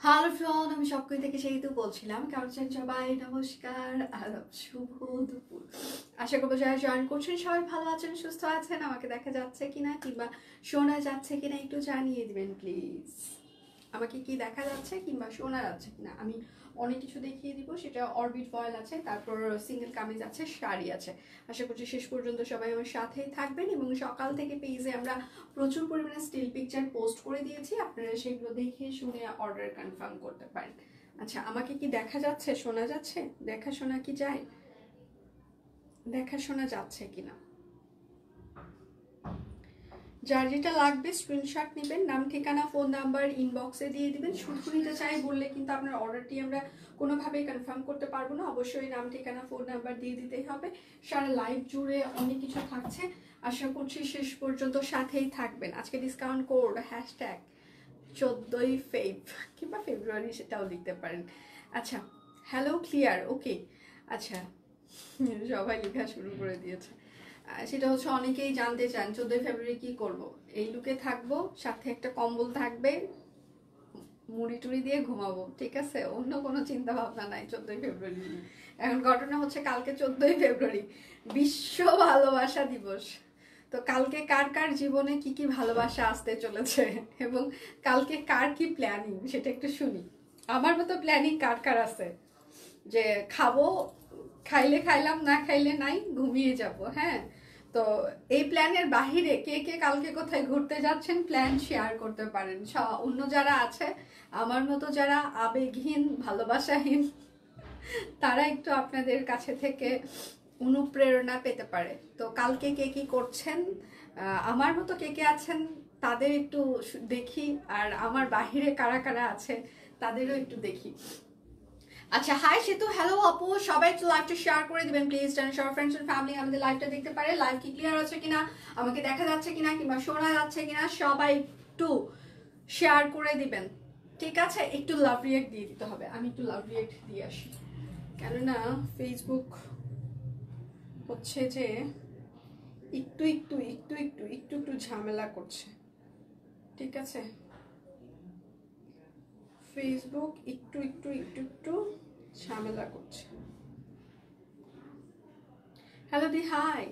Hello friend, আমি সবকই থেকে সেই তো বলছিলাম। কেমন আছেন সবাই? নমস্কার, আদাব, শুভ দুপুর। আশা করবো যারা জয়েন করছেন সবাই ভালো আছেন, সুস্থ আছেন। আমাকে দেখা যাচ্ছে কিনা কিংবা শোনা যাচ্ছে কিনা একটু জানিয়ে দিবেন প্লিজ। আমাকে কি দেখা যাচ্ছে কিংবা শোনা যাচ্ছে কিনা। আমি অনেক কিছু দেখিয়ে দিব। সেটা অরবিট ফয়েল আছে, তারপর সিঙ্গেল কামিজ আছে, শাড়ি আছে। আশা করছি শেষ পর্যন্ত সবাই আমার সাথেই থাকবেন। এবং সকাল থেকে পেজে আমরা প্রচুর পরিমাণে স্টিল পিকচার পোস্ট করে দিয়েছি, আপনারা সেগুলো দেখে শুনে অর্ডার কনফার্ম করতে পারেন। আচ্ছা, আমাকে কি দেখা যাচ্ছে, শোনা যাচ্ছে? দেখা শোনা কি যায়? দেখা শোনা যাচ্ছে কিনা? যার যেটা লাগবে স্ক্রিনশট নেবেন, নাম ঠিকানা ফোন নাম্বার ইনবক্সে দিয়ে দিবেন। শুধু নিতে চাই বললে কিন্তু আপনার অর্ডারটি আমরা কোনোভাবেই কনফার্ম করতে পারবো না। অবশ্যই নাম ঠিকানা ফোন নাম্বার দিয়ে দিতেই হবে। সারা লাইভ জুড়ে অনেক কিছু থাকছে, আশা করছি শেষ পর্যন্ত সাথেই থাকবেন। আজকে ডিসকাউন্ট কোড হ্যাশট্যাগ 14ই ফেব কিংবা ফেব্রুয়ারি, সেটাও লিখতে পারেন। আচ্ছা, হ্যালো, ক্লিয়ার, ওকে। আচ্ছা, সবাই লেখা শুরু করে দিয়েছে। সেটা হচ্ছে অনেকেই জানতে চান 14 ফেব্রুয়ারি কি করব। এই লুকে থাকবো, সাথে একটা কম্বল থাকবে, মুড়ি টুড়ি দিয়ে ঘুমাবো, ঠিক আছে? অন্য কোনো চিন্তা ভাবনা নাই 14 ফেব্রুয়ারি। এখন ঘটনা হচ্ছে কালকে 14 ফেব্রুয়ারি বিশ্ব ভালোবাসা দিবস। তো কালকে কার কার জীবনে কি কি ভালোবাসা আসতে চলেছে এবং কালকে কার কি প্ল্যানিং সেটা একটু শুনি। আমার মতো প্ল্যানিং কার কার আছে যে খাবো, খাইলে খাইলাম, না খাইলে নাই, ঘুমিয়ে যাব। হ্যাঁ, তো এই প্ল্যানের বাহিরে কে কে কালকে কোথায় ঘুরতে যাচ্ছেন প্ল্যান শেয়ার করতে পারেন। অন্য যারা আছে আমার মতো যারা আবেগহীন ভালোবাসাহীন, তারা একটু আপনাদের কাছে থেকে অনুপ্রেরণা পেতে পারে। তো কালকে কে কি করছেন, আমার মতো কে কে আছেন তাদের একটু দেখি, আর আমার বাহিরে কারা কারা আছে তাদেরও একটু দেখি। আচ্ছা, হাই সেতু, হ্যালো আপু, সবাই একটু লাইভটা শেয়ার করে দিবেন প্লিজ, যেন সব ফ্রেন্ডস এন্ড ফ্যামিলি আমাদের লাইভটা দেখতে পারে। লাইভ কি ক্লিয়ার আছে কিনা, আমাকে দেখা যাচ্ছে কিনা কিংবা শোনা যাচ্ছে কিনা, সবাই একটু শেয়ার করে দিবেন, ঠিক আছে? একটু লাভ রিয়েক্ট দিয়ে দিতে হবে। আমি একটু লাভ রিয়েক্ট দিয়ে আসি, কেননা ফেসবুক হচ্ছে যে একটু একটু একটু একটু একটু একটু ঝামেলা করছে, ঠিক আছে? ফেসবুক একটু একটু একটু একটু ঝামেলা করছে। হ্যালো দি, হাই।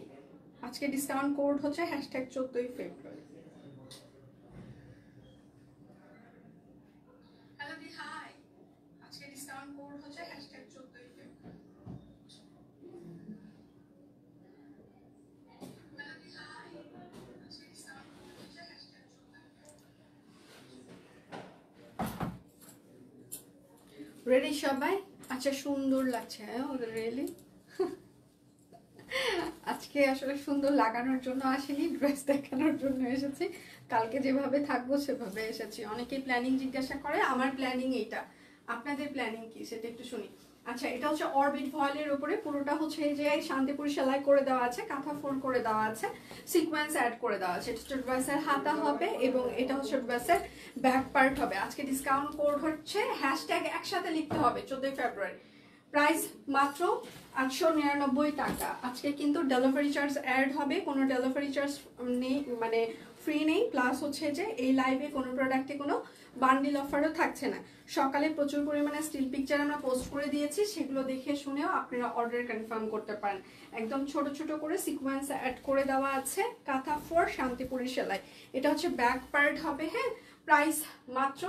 আজকে ডিসকাউন্ট কোড হচ্ছে হ্যাশট্যাগ 14ই ফেব্রুয়ারি। হ্যালো দি, হাই। আজকে ডিসকাউন্ট কোড হচ্ছে হ্যাশট্যাগ 14ই ফেব্রুয়ারি। হ্যালো দি, হাই। আজকে ডিসকাউন্ট কোড হচ্ছে হ্যাশট্যাগ 14ই। রেডি সবাই? আচ্ছা, সুন্দর লাগছে ওদের রিয়েলি। আজকে আসলে সুন্দর লাগানোর জন্য আসেনি, ড্রেস দেখানোর জন্য এসেছি। কালকে যেভাবে থাকবো সেভাবে এসেছি। অনেকেই প্ল্যানিং জিজ্ঞাসা করে, আমার প্ল্যানিং এইটা, আপনাদের প্ল্যানিং কি সেটা একটু শুনি। আচ্ছা, এটা হচ্ছে অরবিট ফয়েলের উপরে, পুরোটা হচ্ছে যে শান্তিপুরি সেলাই করে দেওয়া আছে, কাঁথা ফোল্ড করে দেওয়া আছে, সিকোয়েন্স অ্যাড করে দেওয়া আছে। এটা ড্রেসের হাতা হবে এবং এটা হচ্ছে ড্রেসের ব্যাক পার্ট হবে। আজকে ডিসকাউন্ট কোড হচ্ছে হ্যাশট্যাগ একসাথে লিখতে হবে 14 ফেব্রুয়ারি। প্রাইস মাত্র 899 টাকা। আজকে কিন্তু ডেলিভারি চার্জ অ্যাড হবে, কোনো ডেলিভারি চার্জ নেই, মানে ফ্রি নেই। প্লাস হচ্ছে যে এই লাইভে কোনো প্রোডাক্টে কোনো বান্ডিল অফারও থাকছে না। সকালে প্রচুর পরিমাণে স্টিল পিকচার আমরা পোস্ট করে দিয়েছি, সেগুলো দেখে শুনেও আপনারা অর্ডার কনফার্ম করতে পারেন। একদম ছোট ছোট করে সিকোয়েন্স অ্যাড করে দেওয়া আছে, কাঁথা ফর শান্তিপুরি সেলাই। এটা হচ্ছে ব্যাক পার্ট হবে। হ্যাঁ, প্রাইস মাত্র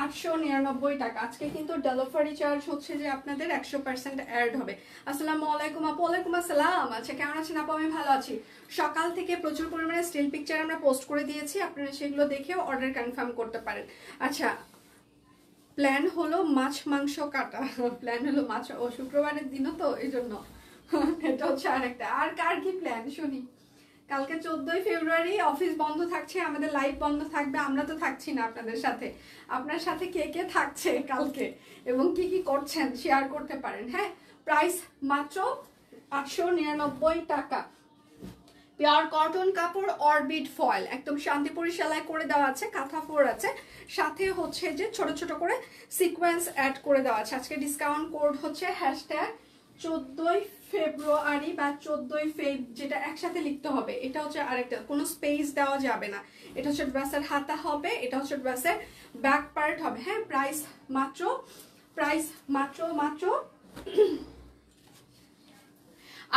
899 টাকা। আজকে কিন্তু ডেলিভারি চার্জ হচ্ছে যে আপনাদের 100% অ্যাড হবে। আসসালামু আলাইকুম আপু। ওয়ালাইকুম আসসালাম। আচ্ছা, কেমন আছেন আপু? আমি ভালো আছি। সকাল থেকে প্রচুর পরিমাণে স্টিল পিকচার আমরা পোস্ট করে দিয়েছি, আপনারা সেগুলো দেখেও অর্ডার কনফার্ম করতে পারেন। আচ্ছা, প্ল্যান হলো মাছ মাংস কাটা, প্ল্যান হলো মাছ, ও শুক্রবারের দিনও তো এই জন্য এটা হচ্ছে আরেকটা। আর কার কি প্ল্যান শুনি। কালকে 14ই ফেব্রুয়ারি, অফিস বন্ধ থাকছে, আমাদের লাইভ বন্ধ থাকবে, আমরা তো থাকছি না আপনাদের সাথে। আপনার সাথে কে কে থাকছে কালকে এবং কি কি করছেন শেয়ার করতে পারেন। হ্যাঁ, প্রাইস মাত্র 899 টাকা। পিওর কটন কাপড়, অরবিট ফয়েল, একদম শান্তিপুরি সেলাই করে দেওয়া আছে, কাঁথা ফোর আছে, সাথে হচ্ছে যে ছোট ছোট করে সিকোয়েন্স অ্যাড করে দেওয়া আছে। আজকে ডিসকাউন্ট কোড হচ্ছে হ্যাশট্যাগ 14ই ফেব্রুয়ারি বা 14ই ফেব, যেটা একসাথে লিখতে হবে। এটা হচ্ছে আরেকটা, কোনো স্পেস দেওয়া যাবে না। এটা হচ্ছে ড্রেসের হাতা হবে, এটা হচ্ছে ড্রেসের ব্যাক পার্ট হবে। হ্যাঁ, প্রাইস মাত্র মাত্র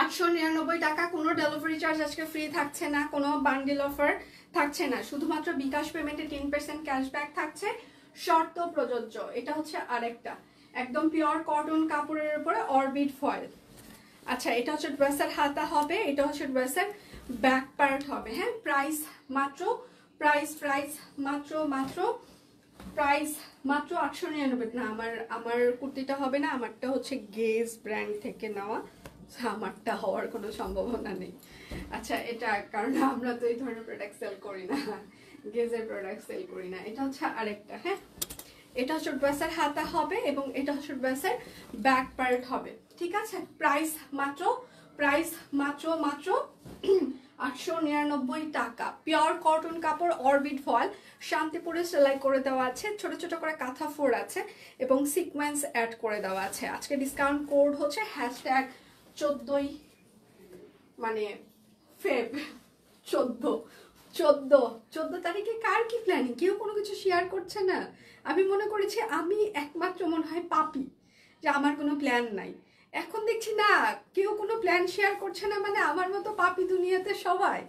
899 টাকা। কোনো ডেলিভারি চার্জ আজকে ফ্রি থাকছে না, কোনো বান্ডিল অফার থাকছে না, শুধুমাত্র বিকাশ পেমেন্টে 10% ক্যাশব্যাক থাকছে, শর্ত প্রযোজ্য। এটা হচ্ছে আরেকটা একদম পিওর কটন কাপড়ের উপরে অরবিট ফয়েল। আচ্ছা, এটা হচ্ছে ড্রেসের হাতা হবে, এটা হচ্ছে ড্রেসের ব্যাক পার্ট হবে। হ্যাঁ, প্রাইস মাত্র প্রাইস মাত্র 899। না, আমার কুর্তিটা হবে না, আমারটা হচ্ছে গেজ ব্র্যান্ড থেকে নেওয়া, আমারটা হওয়ার কোনো সম্ভাবনা নেই। আচ্ছা, এটা কারণ আমরা তো এই ধরনের প্রোডাক্ট সেল করি না, গেজের প্রোডাক্ট সেল করি না। এটা হচ্ছে আরেকটা। হ্যাঁ, এটা হচ্ছে ড্রেসের হাতা হবে এবং এটা হচ্ছে ড্রেসের ব্যাক পার্ট হবে। ঠিক আছে, প্রাইস মাত্র 899 টাকা। পিওর কটন কাপড়, অরবিট ফয়েল, শান্তিপুরে সেলাই করে দেওয়া আছে, ছোট ছোট করে কাঁথা ফোর আছে এবং সিকোয়েন্স অ্যাড করে দেওয়া আছে। আজকে ডিসকাউন্ট কোড হচ্ছে #14 মানে ফেব 14 তারিখে। কার কি প্ল্যানিং? কেউ কোনো কিছু শেয়ার করছে না। আমি মনে করেছি আমি একমাত্র মনে হয় পাপি যে আমার কোনো প্ল্যান নাই। এখন দেখছি না, কেউ কোনো প্ল্যান শেয়ার করছে না, মানে আমার মতো পাপি দুনিয়াতে সবাই।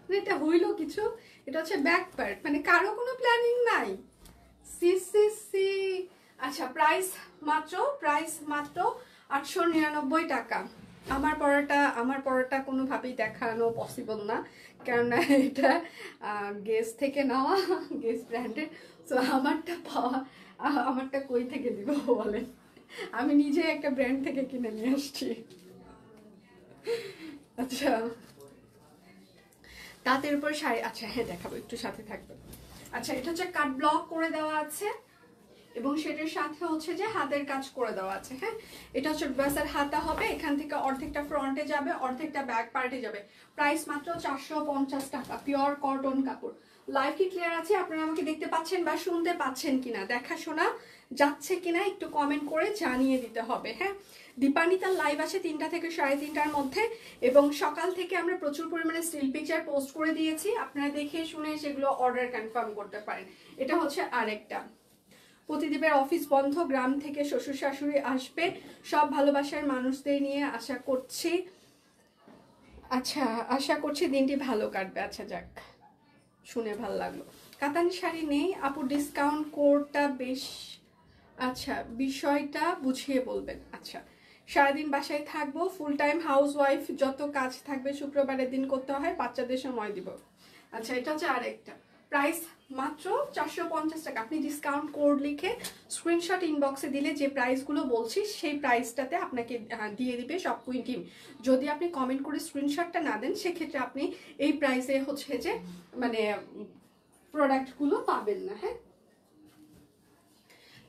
মানে এটা হইলো কিছু। এটা হচ্ছে ব্যাক পার্ট, মানে কারো কোনো প্ল্যানিং নাই। সি। আচ্ছা, প্রাইস মাত্র 899 টাকা। আমার পড়াটা কোনোভাবেই দেখানো পসিবল না, কেননা এটা গেস থেকে নেওয়া, গেস ব্র্যান্ডের। সো আমারটা কই থেকে দিব বলেন? আমি নিজে একটা ব্র্যান্ড থেকে কিনে নিয়ে আসছি। আচ্ছা, তাঁতের উপর শাড়ি। আচ্ছা হ্যাঁ, দেখাবো, একটু সাথে থাকবে। আচ্ছা, এটা হচ্ছে কাট ব্লক করে দেওয়া আছে এবং সেটার সাথে হচ্ছে যে হাতের কাজ করে দেওয়া আছে। হ্যাঁ, এটা হচ্ছে ড্রেসের হাতা হবে, এখান থেকে অর্ধেকটা ফ্রন্টে যাবে, অর্ধেকটা ব্যাক পার্টে যাবে। প্রাইস মাত্র 450 টাকা। পিওর কটন কাপড়। লাইভ কি ক্লিয়ার আছে? আপনারা আমাকে দেখতে পাচ্ছেন বা শুনতে পাচ্ছেন কিনা, দেখাশোনা যাচ্ছে কিনা একটু কমেন্ট করে জানিয়ে দিতে হবে। হ্যাঁ, দীপানিতার লাইভ আছে 3টা থেকে 3:30টার মধ্যে এবং সকাল থেকে আমরা প্রচুর পরিমাণে স্টিল পিকচার পোস্ট করে দিয়েছি, আপনারা দেখে শুনে সেগুলো অর্ডার কনফার্ম করতে পারেন। এটা হচ্ছে আরেকটা। প্রতিদিনের অফিস বন্ধ, গ্রাম থেকে শ্বশুর শাশুড়ি আসবে, সব ভালোবাসার মানুষদের নিয়ে আশা করছি দিনটি ভালো কাটবে। আচ্ছা যাক, শুনে ভালো লাগলো। কাতান শাড়ি নেই আপু, ডিসকাউন্ট কোডটা বেশ। আচ্ছা, বিষয়টা বুঝিয়ে বলবেন। আচ্ছা, সারাদিন বাসায় থাকবো, ফুল টাইম হাউস ওয়াইফ, যত কাজ থাকবে শুক্রবারের দিন করতে হয়, বাচ্চাদের সময় দিব। আচ্ছা, এটা হচ্ছে আরেকটা। প্রাইস মাত্র 450 টাকা। আপনি ডিসকাউন্ট কোড লিখে স্ক্রিনশট ইনবক্সে দিলে যে প্রাইসগুলো বলছি সেই প্রাইসটাতে আপনাকে দিয়ে দিবে সব কুইন টিম। যদি আপনি কমেন্ট করে স্ক্রিনশটটা না দেন, সেক্ষেত্রে আপনি এই প্রাইসে হচ্ছে যে মানে প্রোডাক্টগুলো পাবেন না। হ্যাঁ,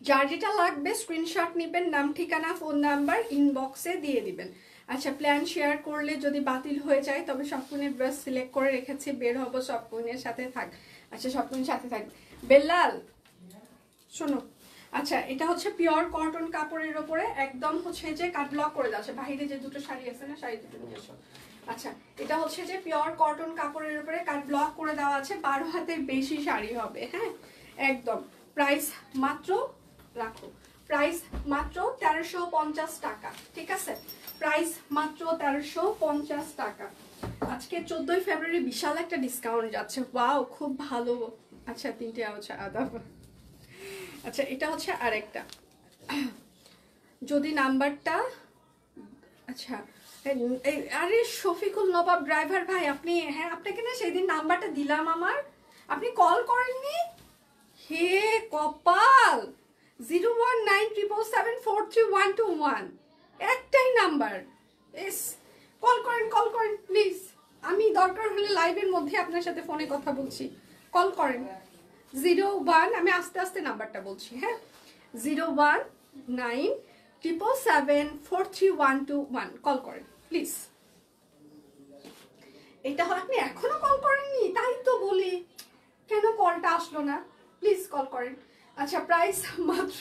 যার যেটা লাগবে স্ক্রিনশট নেবেন, নাম ঠিকানা ফোন নাম্বার ইনবক্সে দিয়ে দিবেন। আচ্ছা, প্ল্যান শেয়ার করলে যদি বাতিল হয়ে যায় তবে সবকুইনের ড্রেস সিলেক্ট করে রেখেছি, বের হবো, সবকুইনের সাথে থাক। আচ্ছা, সবকুইনের সাথে থাকবে। বেল্লাল শোনো, আচ্ছা এটা হচ্ছে পিওর কটন কাপড়ের ওপরে একদম হচ্ছে যে কাট ব্লক করে দেওয়া আছে। বাইরে যে দুটো শাড়ি আছে না, শাড়ি দুটো নিয়ে এসো। আচ্ছা, এটা হচ্ছে যে পিওর কটন কাপড়ের উপরে কাট ব্লক করে দেওয়া আছে, 12 হাতের বেশি শাড়ি হবে। হ্যাঁ, একদম। প্রাইস মাত্র রাখো, প্রাইস মাত্র 1350 টাকা। ঠিক আছে, প্রাইস মাত্র 1350 টাকা। আজকে 14ই ফেব্রুয়ারি বিশাল একটা ডিসকাউন্ট যাচ্ছে। ওয়াও, খুব ভালো। আচ্ছা, 3টে আছে আদাব। আচ্ছা, এটা হচ্ছে আরেকটা। যদি নাম্বারটা, আচ্ছা আরে শফিকুল নবাব ড্রাইভার ভাই, আপনি, হ্যাঁ আপনাকে না সেই দিন নাম্বারটা দিলাম আমার, আপনি কল করেননি। হে কপাল, 01977743121, একটাই নাম্বার। এস, কল করেন প্লিজ। আমি দরকার হলে লাইভের মধ্যে আপনার সাথে ফোনে কথা বলছি, কল করেন। 01, আমি আস্তে আস্তে নাম্বারটা বলছি। হ্যাঁ, 01977743121, কল করেন প্লিজ। এটা হয় আপনি এখনো কল করেননি, তাই তো বলি কেন কলটা আসলো না, প্লিজ কল করেন। আচ্ছা, প্রাইস মাত্র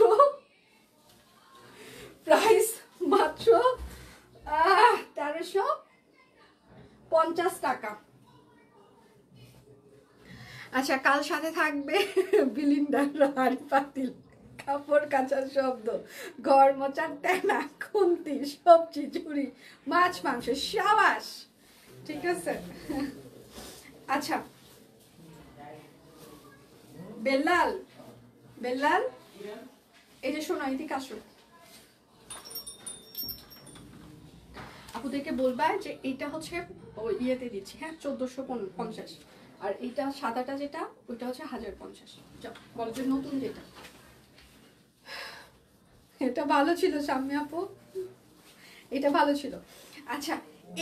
1350 টাকা। আচ্ছা, কাল সাথে থাকবে বিলিন্ডার, হাড়ি পাতিল, কাপড় কাচার শব্দ, ঘর মোচার তেনা, খুন্তি, সবজি, ঝুড়ি, মাছ মাংস, সাবাস। ঠিক আছে। আচ্ছা বেল্লাল, বেল্লাল এই যে শোনো, এদিকে আসো। আপুদেরকে বলবা যে এইটা হচ্ছে ইয়েতে দিচ্ছি, হ্যাঁ 1450, আর এইটা সাদাটা যেটা ওইটা হচ্ছে 1050। যাও বলো যে নতুন যেটা। এটা ভালো ছিল সামনে আপু, এটা ভালো ছিল। আচ্ছা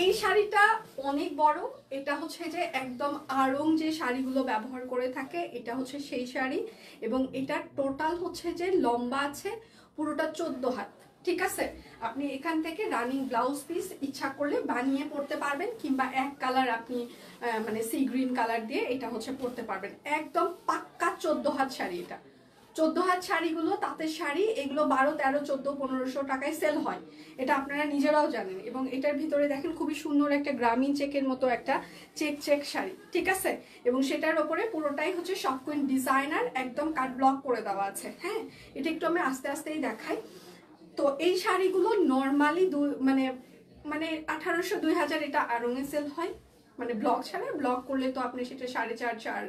এই শাড়িটা অনেক বড়, এটা হচ্ছে যে একদম আড়ং যে শাড়িগুলো ব্যবহার করে থাকে এটা হচ্ছে সেই শাড়ি, এবং এটা টোটাল হচ্ছে যে লম্বা আছে পুরোটা 14 হাত। ঠিক আছে, আপনি এখান থেকে রানিং ব্লাউজ পিস ইচ্ছা করলে বানিয়ে পরতে পারবেন, কিংবা এক কালার আপনি মানে সি গ্রিন কালার দিয়ে এটা হচ্ছে পরতে পারবেন। একদম পাক্কা 14 হাত শাড়ি এটা। 14 হাত শাড়িগুলো, তাঁতের শাড়ি, এগুলো 12, 13, 14, 1500 টাকায় সেল হয়, এটা আপনারা নিজেরাও জানেন। এবং এটার ভিতরে দেখেন খুবই সুন্দর একটা গ্রামীণ চেকের মতো একটা চেক শাড়ি। ঠিক আছে, এবং সেটার ওপরে পুরোটাই হচ্ছে সব কুইন ডিজাইনার, একদম কাট ব্লক করে দেওয়া আছে। হ্যাঁ, এটা একটু আমি আস্তে আস্তেই দেখাই। তো এই শাড়িগুলো নর্মালি মানে মানে 1800, 2000 এটা আড়ংয়ে সেল হয়, মানে ব্লক ছাড়া, ব্লক করলে তো আপনি সেটা 4.5, 4,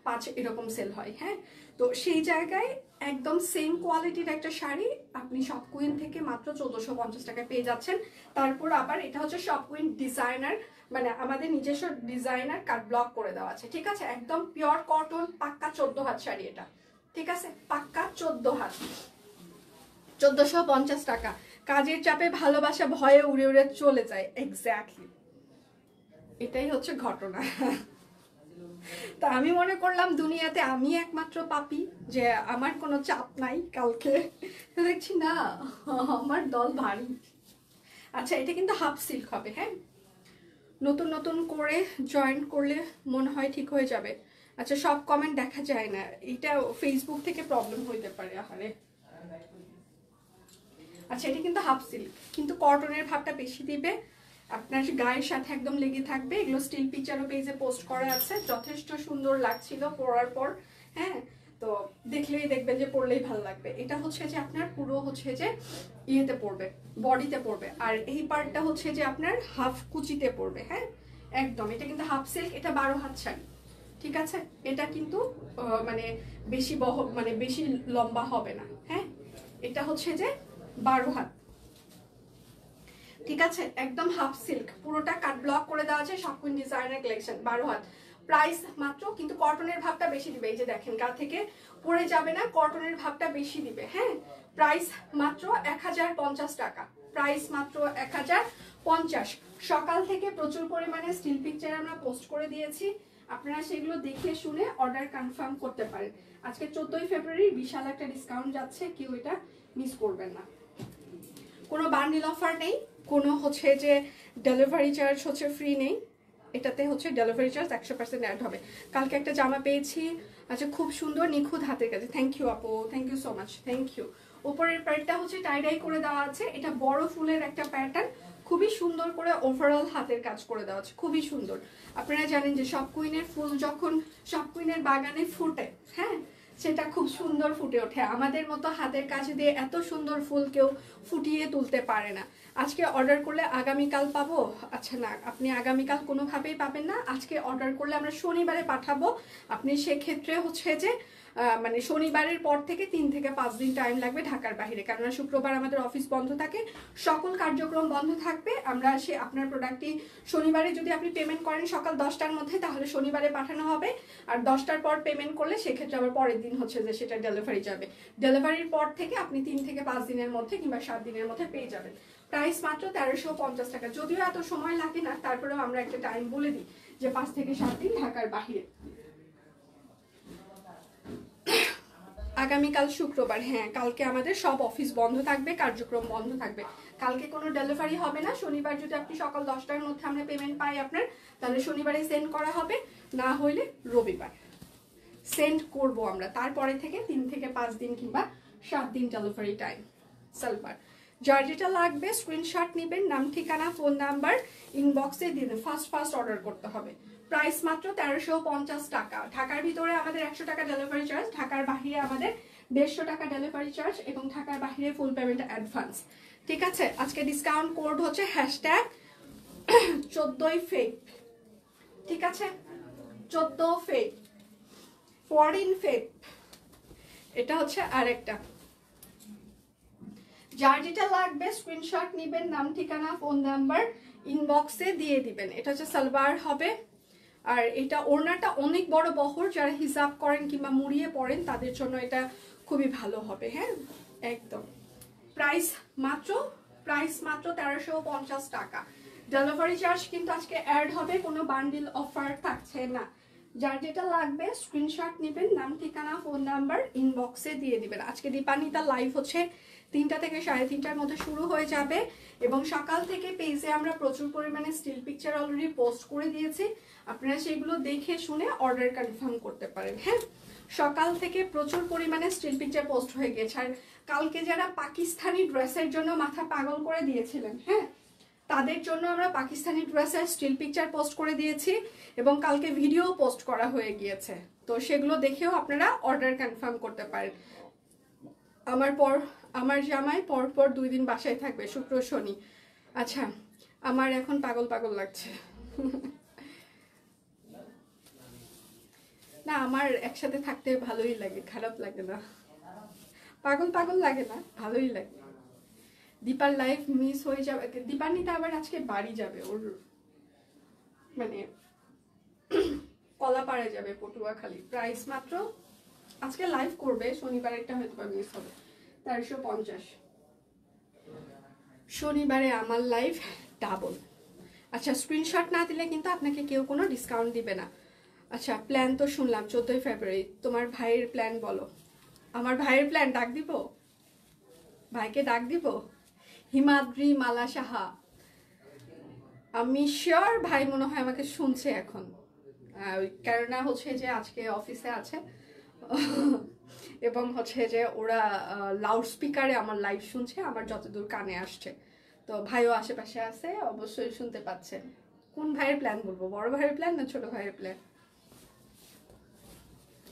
5 এরকম সেল হয়। হ্যাঁ, তো সেই জায়গায় একদম সেম কোয়ালিটির একটা শাড়ি আপনি শপ কুইন থেকে মাত্র 1450 টাকায় পেয়ে যাচ্ছেন। তারপর আবার এটা হচ্ছে শপ কুইন ডিজাইনার, মানে আমাদের নিজস্ব ডিজাইনার কাট ব্লক করে দেওয়া আছে। ঠিক আছে, একদম পিওর কটন, পাক্কা 14 হাত শাড়ি এটা। ঠিক আছে, পাক্কা 14 হাত, 1450 টাকা। কাজের চাপে ভালোবাসা ভয়ে উড়ে উড়ে চলে যায়। এক্স্যাক্টলি, এটাই হচ্ছে ঘটনা। তা আমি মনে করলাম দুনিয়াতে আমি একমাত্র পাপী, যে আমার কোনো চাপ নাই কালকে। দেখছি না, আমার দল ভারী। আচ্ছা এটা কিন্তু হাফ সিল্ক হবে। হ্যাঁ, নতুন নতুন করে জয়েন করলে মনে হয় ঠিক হয়ে যাবে। আচ্ছা সব কমেন্ট দেখা যায় না, এটা ফেসবুক থেকে প্রবলেম হইতে পারে। আহারে, আচ্ছা এটা কিন্তু হাফ সিল্ক, কিন্তু কটনের ভাবটা বেশি দিবে, আপনার গায়ের সাথে একদম লেগে থাকবে। এগুলো স্টিল পিকচারও পেজে পোস্ট করা আছে, যথেষ্ট সুন্দর লাগছিল পরার পর। হ্যাঁ, তো দেখলেই দেখবেন যে পরলেই ভালো লাগবে। এটা হচ্ছে যে আপনার পুরো হচ্ছে যে ইয়েতে পড়বে, বডিতে পড়বে, আর এই পার্টটা হচ্ছে যে আপনার হাফ কুচিতে পড়বে। হ্যাঁ, একদম এটা কিন্তু হাফ সিল্ক, এটা 12 হাত শাড়ি। ঠিক আছে, এটা কিন্তু মানে বেশি মানে বেশি লম্বা হবে না। হ্যাঁ, এটা হচ্ছে যে 12 হাত। ঠিক আছে, একদম হাফ সিল্ক, পুরোটা কাট ব্লক করে দেওয়া আছে, সব কুইন ডিজাইনার কালেকশন, 12 হাত। প্রাইস মাত্র, কিন্তু কটনের ভাবটা বেশি দিবে, এই যে দেখেন গা থেকে পরে যাবে না, কটনের ভাবটা বেশি দিবে। হ্যাঁ, প্রাইস মাত্র 1050 টাকা, প্রাইস মাত্র 1050। সকাল থেকে প্রচুর পরিমাণে স্টিল পিকচার আমরা পোস্ট করে দিয়েছি, আপনারা সেগুলো দেখে শুনে অর্ডার কনফার্ম করতে পারেন। আজকে 14ই ফেব্রুয়ারি বিশাল একটা ডিসকাউন্ট যাচ্ছে, কেউ এটা মিস করবেন না। কোনো বান্ডিল অফার নেই, কোনো হচ্ছে যে ডেলিভারি চার্জ হচ্ছে ফ্রি নেই, এটাতে হচ্ছে ডেলিভারি চার্জ 100% অ্যাড হবে। কালকে একটা জামা পেয়েছি, আচ্ছা খুব সুন্দর নিখুঁত হাতের কাছে, থ্যাংক ইউ আপু, thank you so much, thank you. উপরের প্যান্টটা হচ্ছে টাইডাই করে দেওয়া আছে, এটা বড় ফুলের একটা প্যাটার্ন, খুবই সুন্দর করে ওভারঅল হাতের কাজ করে দেওয়া আছে, খুবই সুন্দর। আপনারা জানেন যে সব কুইনের ফুল যখন সব কুইনের বাগানে ফুটে, হ্যাঁ সেটা খুব সুন্দর ফুটে ওঠে, আমাদের মতো হাতের কাজ দিয়ে এত সুন্দর ফুল কেউ ফুটিয়ে তুলতে পারে না। আজকে অর্ডার করলে আগামীকাল পাবো? আচ্ছা না, আপনি আগামীকাল কোনোভাবেই পাবেন না, আজকে অর্ডার করলে আমরা শনিবারে পাঠাবো। আপনি সেক্ষেত্রে হচ্ছে যে মানে শনিবারের পর থেকে 3 থেকে 5 দিন টাইম লাগবে ঢাকার বাইরে, কেননা শুক্রবার আমাদের অফিস বন্ধ থাকে, সকল কার্যক্রম বন্ধ থাকবে। আমরা আপনার প্রোডাক্টটি শনিবারে যদি আপনি পেমেন্ট করেন সকাল 10টার মধ্যে, তাহলে শনিবারে পাঠানো হবে। আর 10টার পর পেমেন্ট করলে সেক্ষেত্রে আবার পরের দিন হচ্ছে যে সেটা ডেলিভারি যাবে। ডেলিভারির পর থেকে আপনি 3 থেকে 5 দিনের মধ্যে কিংবা 7 দিনের মধ্যে পেয়ে যাবেন। প্রাইস মাত্র 1350 টাকা। যদিও এত সময় লাগে না, তারপরেও আমরা একটা টাইম বলে দিই যে 5 থেকে 7 দিন ঢাকার বাইরে। আগামীকাল শুক্রবার, হ্যাঁ কালকে আমাদের সব অফিস বন্ধ থাকবে, কার্যক্রম বন্ধ থাকবে, কালকে কোনো ডেলিভারি হবে না। শনিবার যদি আপনি সকাল 10টার মধ্যে আমরা পেমেন্ট পাই আপনার, তাহলে শনিবারে সেন্ড করা হবে, না হইলে রবিবার সেন্ড করব আমরা। তারপরে থেকে 3 থেকে 5 দিন কিংবা 7 দিন ডেলিভারি টাইম। সালবার যার যেটা লাগবে স্ক্রিনশট নেবেন, নাম ঠিকানা ফোন নাম্বার ইনবক্সে দিয়ে দেন। ফার্স্ট অর্ডার করতে হবে। প্রাইস মাত্র 1350 টাকা। ঢাকার ভিতরে আমাদের 100 টাকা ডেলিভারি চার্জ, ঢাকার বাইরে আমাদের 150 টাকা ডেলিভারি চার্জ এবং ঢাকার বাইরে ফুল পেমেন্ট অ্যাডভান্স। ঠিক আছে, আজকে ডিসকাউন্ট কোড হচ্ছে #14 ফেব। ঠিক আছে, 14 ফেব, 14 ফেব। এটা হচ্ছে আরেকটা। যার যেটা লাগবে স্ক্রিনশট নেবেন, নাম ঠিকানা ফোন নাম্বার ইনবক্সে দিয়ে দিবেন। এটা হচ্ছে সালোয়ার হবে, আর এটা ওড়নাটা অনেক বড় বহর, যারা হিসাব করেন কিংবা মুড়িয়ে পড়েন তাদের জন্য এটা খুবই ভালো হবে। হ্যাঁ, একদম। প্রাইস মাত্র 1350 টাকা। ডেলিভারি চার্জ কিন্তু আজকে অ্যাড হবে, কোনো বান্ডিল অফার থাকছে না। যার যেটা লাগবে স্ক্রিনশট নেবেন, নাম ঠিকানা ফোন নাম্বার ইনবক্সে দিয়ে দিবেন। আজকে দীপান্বিতা লাইভ হচ্ছে 3টা থেকে 3:30টার মধ্যে শুরু হয়ে যাবে এবং সকাল থেকে পেজে আমরা প্রচুর পরিমাণে স্টিল পিকচার অলরেডি পোস্ট করে দিয়েছি, আপনারা সেগুলো দেখে শুনে অর্ডার কনফার্ম করতে পারেন। হ্যাঁ, সকাল থেকে প্রচুর পরিমাণে স্টিল পিকচার পোস্ট হয়ে গেছে। আর কালকে যারা পাকিস্তানি ড্রেসের জন্য মাথা পাগল করে দিয়েছিলেন, হ্যাঁ, তাদের জন্য আমরা পাকিস্তানি ড্রেসের স্টিল পিকচার পোস্ট করে দিয়েছি এবং কালকে ভিডিও পোস্ট করা হয়ে গিয়েছে, তো সেগুলো দেখেও আপনারা অর্ডার কনফার্ম করতে পারেন। আমার জামাই পরপর 2 দিন বাসায় থাকবে, শুক্র শনি। আচ্ছা, আমার এখন পাগল পাগল লাগছে। না, আমার একসাথে থাকতে ভালোই লাগে, খারাপ লাগে না। পাগল পাগল লাগে না, ভালোই লাগে। দীপার লাইফ মিস হয়ে যাবে। দীপান্বিতা আবার আজকে বাড়ি যাবে, ওর মানে কলাপাড়ে যাবে, পটুয়াখালী। প্রাইস মাত্র, আজকে লাইভ করবে, শনিবারেরটা হয়তো মিস হবে, 1350। শনিবারে আমার লাইভ ডাবল। আচ্ছা, স্ক্রিনশট না দিলে কিন্তু আপনাকে কেউ কোনো ডিসকাউন্ট দিবে না। আচ্ছা, প্ল্যান তো শুনলাম 14 ফেব্রুয়ারি। তোমার ভাইয়ের প্ল্যান বলো। আমার ভাইয়ের প্ল্যান, ডাক দিব, ভাইকে ডাক দিব। হিমাদ্রি মালা সাহা, আমি শিওর ভাই মনে হয় আমাকে শুনছে এখন, কেননা হচ্ছে যে আজকে অফিসে আছে এবং হচ্ছে যে ওরা লাউড স্পিকারে আমার লাইভ শুনছে, আমার যতদূর কানে আসছে। তো ভাইও আশেপাশে আছে, অবশ্যই শুনতে পাচ্ছে। কোন ভাইয়ের প্ল্যান বলবো, বড় ভাইয়ের প্ল্যান না ছোট ভাইয়ের প্ল্যান?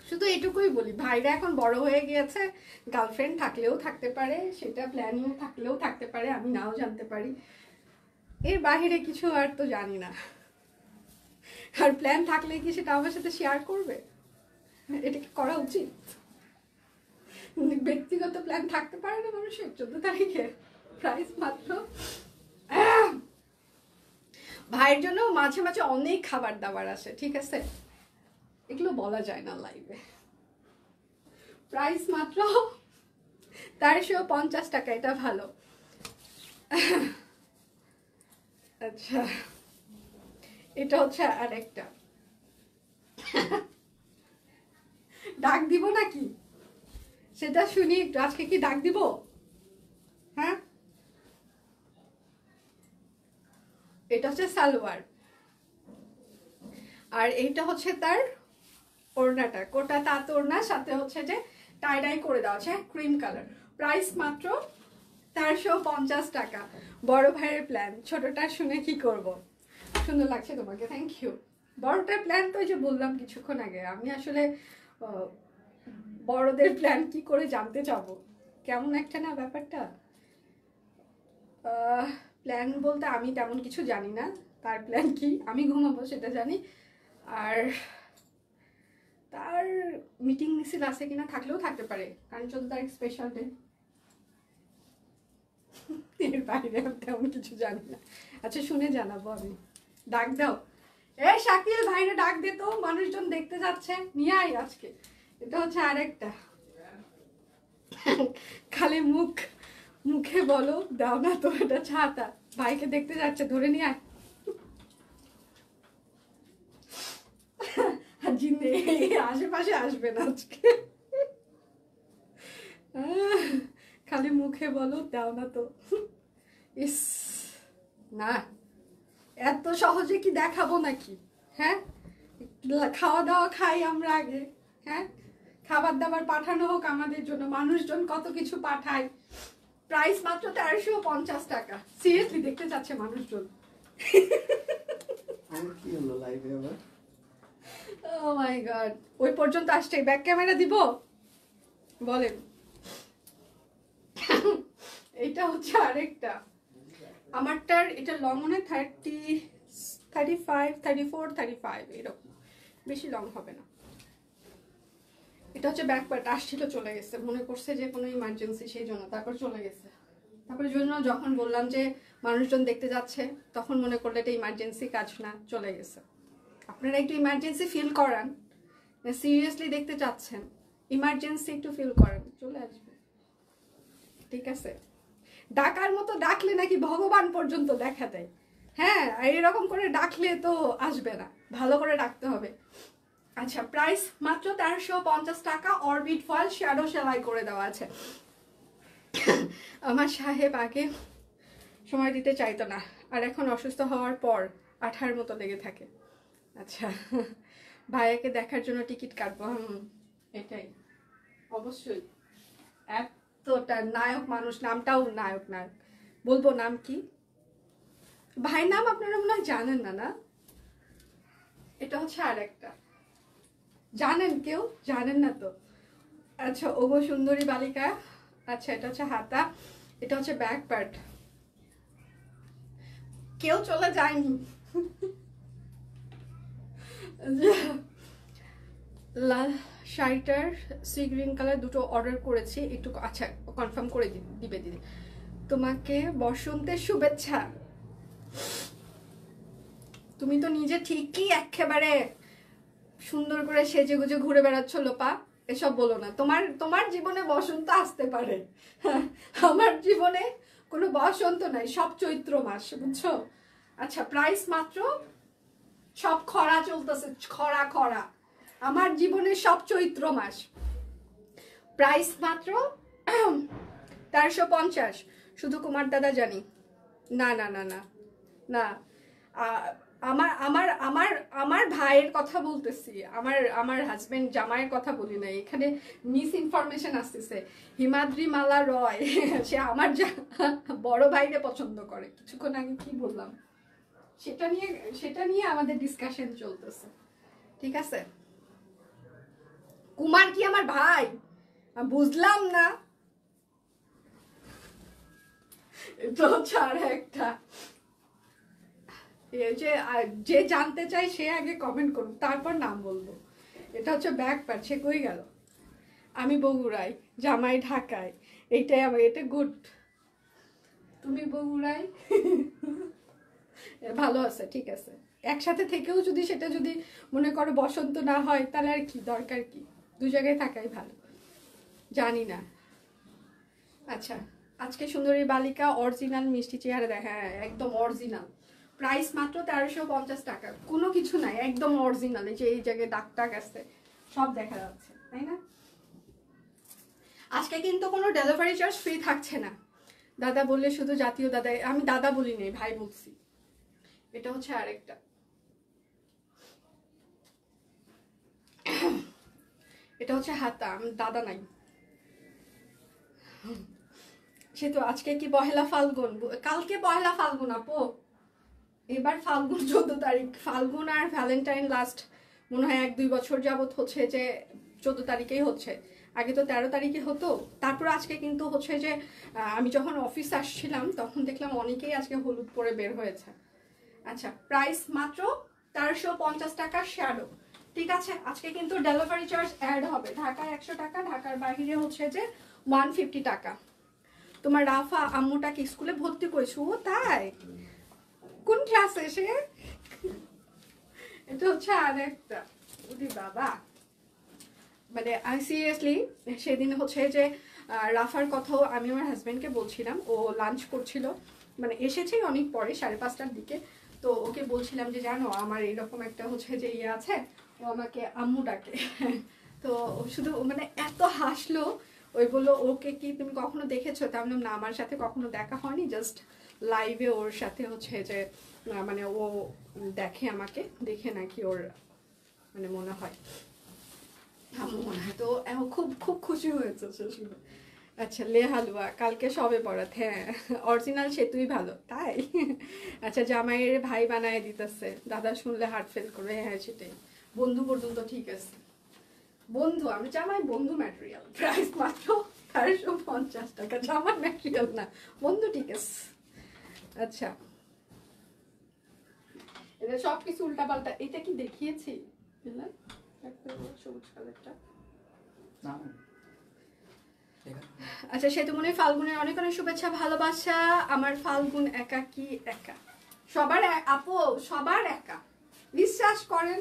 শুধু এটুকুই বলি, ভাইরা এখন বড় হয়ে গিয়েছে, গার্লফ্রেন্ড থাকলেও থাকতে পারে, সেটা প্ল্যানিং থাকলেও থাকতে পারে, আমি নাও জানতে পারি। এর বাহিরে কিছু আর তো জানি না। আর প্ল্যান থাকলে কি সেটা আমার সাথে শেয়ার করবে? এটা কি করা উচিত? ব্যক্তিগত প্ল্যান থাকতে পারে না মানুষের 14 তারিখে। প্রাইস মাত্র। ভাইয়ের জন্য মাঝে মাঝে অনেক খাবার দাবার আসে, ঠিক আছে, এগুলো বলা যায় না লাইভে। প্রাইস মাত্র 1350 টাকা, এটা ভালো। আচ্ছা, এটা হচ্ছে আরেকটা। ডাক দিব নাকি সেটা শুনি একটু। আজকে কি ডাক দিব? হ্যাঁ, এটা হচ্ছে সালোয়ার, আর এইটা হচ্ছে তার ওড়নাটা, কোটা তাঁত ওড়না, সাথে হচ্ছে যে টাই ডাই করে দেওয়া আছে ক্রিম কালার। প্রাইস মাত্র 1350 টাকা। বড় ভাইয়ের প্ল্যান, ছোটটা শুনে কি করব? সুন্দর লাগছে তোমাকে, থ্যাংক ইউ। বড়টার প্ল্যান তো ওই যে বললাম কিছুক্ষণ আগে, আমি আসলে বড়দের প্ল্যান কি করে জানতে চাবো, কেমন একটা না ব্যাপারটা। প্ল্যান বলতে আমি তেমন কিছু জানি না, তার প্ল্যান কি, আমি ঘুমাবো সেটা জানি। আর তার মিটিং মিছিল আছে কিনা, থাকলেও থাকতে পারে, কারণ 14 তারিখ স্পেশাল ডে। এর বাইরে আমি তেমন কিছু জানি না। আচ্ছা, শুনে জানাবো আমি। ডাক দাও, শাকিল ভাইরে ডাক দে তো, মানুষজন দেখতে যাচ্ছে, নিয়ে আয় আজকে। এটা হচ্ছে আরেকটা। খালি মুখে বলো, দাও না তো, এটা ছাতা, ভাইকে দেখতে যাচ্ছে, ধরে নিয়ে আয়। আশেপাশে আসবে না আজকে। খালি মুখে বলো, দাও না তো। ইস, না এত সহজে কি দেখাবো নাকি? হ্যাঁ, খাওয়া দাওয়া খাই আমরা আগে, হ্যাঁ, খাবার দাবার পাঠানো হোক আমাদের জন্য, মানুষজন কত কিছু পাঠায়। প্রাইস মাত্র 1350 টাকা। সিরিয়াসলি দেখতে চাচ্ছে মানুষজন। কি হলো লাইভে আবার? ও মাই গড, ওই পর্যন্ত আসছে। ব্যাক ক্যামেরা দিব বলেন। এটা হচ্ছে আরেকটা, আমারটার এটা লং মনে 35 34 35 এরকম, বেশি লং হবে না। এটা হচ্ছে ব্যাক পার্ট, আসছিল চলে গেছে, মনে করছে যে কোনো ইমার্জেন্সি সেই জন্য, তারপর চলে গেছে। তারপরে জন্য যখন বললাম যে মানুষজন দেখতে যাচ্ছে তখন মনে করলে এটা ইমার্জেন্সি কাজ না, চলে গেছে। আপনারা একটু ইমার্জেন্সি ফিল করান, সিরিয়াসলি দেখতে চাচ্ছেন, ইমার্জেন্সি একটু ফিল করেন, চলে আসবে। ঠিক আছে, ডাকার মতো ডাকলে নাকি ভগবান পর্যন্ত দেখা দেয়। হ্যাঁ, এরকম করে ডাকলে তো আসবে না, ভালো করে ডাকতে হবে। আচ্ছা, প্রাইস মাত্র 1350 টাকা। অরবিট ফয়েল শ্যাডো সেলাই করে দেওয়া আছে। আমার সাহেব আগে সময় দিতে চাইতো না, আর এখন অসুস্থ হওয়ার পর আঠার মতো লেগে থাকে। আচ্ছা, ভাইয়াকে দেখার জন্য টিকিট কাটবো। এটাই অবশ্যই, এতটা নায়ক মানুষ, নামটাও নায়ক নায়ক। বলবো নাম কি? ভাই নাম আপনারা মনে হয় জানেন না, না? এটা হচ্ছে আর একটা, জানেন কেউ? জানেন না তো? আচ্ছা, ওগো সুন্দরী বালিকা। আচ্ছা, এটা হচ্ছে হাতা, এটা হচ্ছে ব্যাক পার্ট। কেউ চলে যায়নি। লাল শাড়িটার সি গ্রিন কালার দুটো অর্ডার করেছি, একটু আচ্ছা কনফার্ম করে দিবে দিদি। তোমাকে বসন্তের শুভেচ্ছা। তুমি তো নিজে ঠিকই একেবারে সুন্দর করে সেজে গুজে ঘুরে বেড়াচ্ছ লোপা, এসব বলো না। তোমার জীবনে বসন্ত আসতে পারে, আমার জীবনে কোনো বসন্ত নাই, সব চৈত্র মাস, বুঝছো? আচ্ছা, প্রাইস মাত্র, সব খরা চলতেছে, খরা খরা, আমার জীবনে সব চৈত্র মাস। প্রাইস মাত্র 1350। শুধু কুমার দাদা জানি। না না না না না, আমার আমার আমার আমার ভাইয়ের কথা বলতেছি, আমার হাজবেন্ড জামাইয়ের কথা বলি না। এখানে মিস ইনফরমেশন আসতেছে। হিমাদ্রি মালা রয় সে আমার বড় ভাইরে পছন্দ করে। কিছুক্ষণ আগে কি বললাম সেটা নিয়ে আমাদের ডিসকাশন চলতেছে। ঠিক আছে, কুমার কি আমার ভাই? বুঝলাম না। এটা হচ্ছে আর একটা, যে জানতে চাই সে আগে কমেন্ট করুন, তারপর নাম বলবো। এটা হচ্ছে ব্যাক পার্ট। সে কই গেল? আমি বগুড়ায়, জামাই ঢাকায়, এইটাই আমার, এটা গুড। তুমি বগুড়ায়, ভালো আছে, ঠিক আছে। একসাথে থেকেও যদি সেটা যদি মনে করো বসন্ত না হয়, তাহলে আর কি দরকার, কি দু জায়গায় থাকাই ভালো, জানি না। আচ্ছা, আজকে সুন্দরী বালিকা অরিজিনাল মিষ্টি চেহারা দেখা, হ্যাঁ একদম অরিজিনাল। প্রাইস মাত্র 1350 টাকা, কোনো কিছু নাই, একদম অরিজিনাল। এই যে এই জায়গায় দাগ টাগ আছে, সব দেখা যাচ্ছে, তাই না? আজকে কিন্তু কোনো ডেলিভারি চার্জ ফ্রি থাকছে না। দাদা বললে শুধু জাতীয় দাদা, আমি দাদা বলি নেই, ভাই বলছি। এটা হচ্ছে আরেকটা, এটা হচ্ছে হাতা, আমি দাদা নাই। সে তো আজকে কি পহেলা ফাল্গুন, কালকে পহেলা ফাল্গুন আপু, এবার ফাল্গুন 14 তারিখ। ফাল্গুন আর ভ্যালেন্টাইন লাস্ট মনে হয় 1-2 বছর যাবত হচ্ছে যে 14 তারিখেই হচ্ছে। আগে তো 13 তারিখে হতো। তারপর আজকে কিন্তু হচ্ছে যে আমি যখন অফিস আসছিলাম তখন দেখলাম অনেকেই আজকে হলুদ পরে বের হয়েছে। আচ্ছা, প্রাইস মাত্র 1350 টাকা শ্যাডো। ঠিক আছে, আজকে কিন্তু ডেলিভারি চার্জ অ্যাড হবে। ঢাকায় 100 টাকা, ঢাকার বাইরে হচ্ছে যে 150 টাকা। তোমার রাফা আম্মুটাকে স্কুলে ভর্তি করেছো? ও তাই, কোন ক্লাসে সে? এটা হচ্ছে আর একটা, বাবা মানে আমি সিরিয়াসলি সেদিন হচ্ছে যে রাফার কথাও আমি আমার হাজব্যান্ডকে বলছিলাম। ও লাঞ্চ করছিল, মানে এসেছে অনেক পরে 5:30টার দিকে। তো ওকে বলছিলাম যে জানো আমার এরকম একটা হচ্ছে যে ইয়ে আছে, ও আমাকে আম্মু ডাকে। তো শুধু মানে এত হাসলো, ওই বললো ওকে কি তুমি কখনো দেখেছো? তা বললাম না, আমার সাথে কখনো দেখা হয়নি, জাস্ট লাইভে ওর সাথে হচ্ছে যে মানে ও দেখে আমাকে, দেখে নাকি ওর মানে মনে হয় আম্মু মনে হয়। তো খুব খুব খুশি হয়েছে সে শুনে। আচ্ছা, লে হালুয়া কালকে সবে বরাত, হ্যাঁ অরিজিনাল সেতুই ভালো তাই। আচ্ছা, জামাইয়ের ভাই বানায় দিতেছে, দাদা শুনলে হার্ট ফেল করবে, হ্যাঁ সেটাই। বন্ধু পর্যন্ত ঠিক আছে, বন্ধু আমি জামাই বন্ধু ম্যাটেরিয়াল, প্রাইস মাত্র 1350 টাকা, জামাই ম্যাটেরিয়াল না, বন্ধু ঠিক আছে। আচ্ছা, এটা সব কিছু উল্টা পাল্টা, এটা কি দেখিয়েছি বুঝলেন? সবুজ কালারটা, আচ্ছা সেতুমণি ফাল্গুনের অনেক অনেক শুভেচ্ছা ভালোবাসা। আমার ফাল্গুন একাকী একা, সবার আপু সবার একা, বিশ্বাস করেন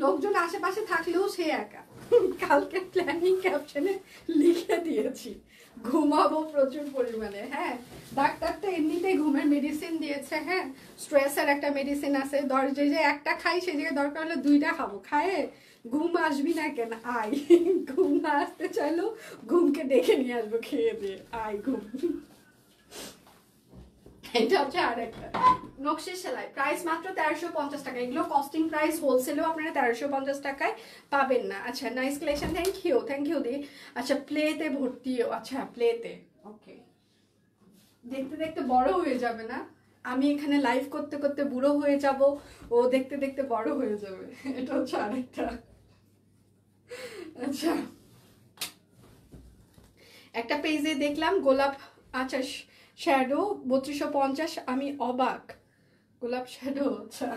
লোকজন আশেপাশে থাকলেও সে একা। কালকে প্ল্যানিং ক্যাপশনে লিখে দিয়েছি ঘুমাবো প্রচুর পরিমাণে, হ্যাঁ ডাক্তার তো এমনিতেই ঘুমের মেডিসিন দিয়েছে, হ্যাঁ স্ট্রেসের একটা মেডিসিন আছে, যে একটা খাই সেই জায়গায় দরকার হলে 2টা খাবো, খায়ে ঘুম আসবি না কেন আয়, ঘুম না আসতে চাইলেও ঘুমকে ডেকে নিয়ে আসবো খেয়ে দিয়ে, আয় ঘুম। এটা হচ্ছে আর একটা নকশি সেলাই, প্রাইস মাত্র 1350 টাকা, এগুলো কস্টিং প্রাইস, হোলসেলেও আপনারা 1350 টাকায় পাবেন না। আচ্ছা নাইস কালেকশন, থ্যাংক ইউ দি। আচ্ছা প্লেতে ভর্তি, আচ্ছা প্লেতে, ওকে দেখতে দেখতে বড় হয়ে যাবে না, আমি এখানে লাইভ করতে করতে বুড়ো হয়ে যাব, ও দেখতে দেখতে বড় হয়ে যাবে, এটা হচ্ছে আরেকটা। আচ্ছা একটা পেজে দেখলাম গোলাপ, আচ্ছা শ্যাডো 3250, আমি অবাক, গোলাপ শ্যাডো, আচ্ছা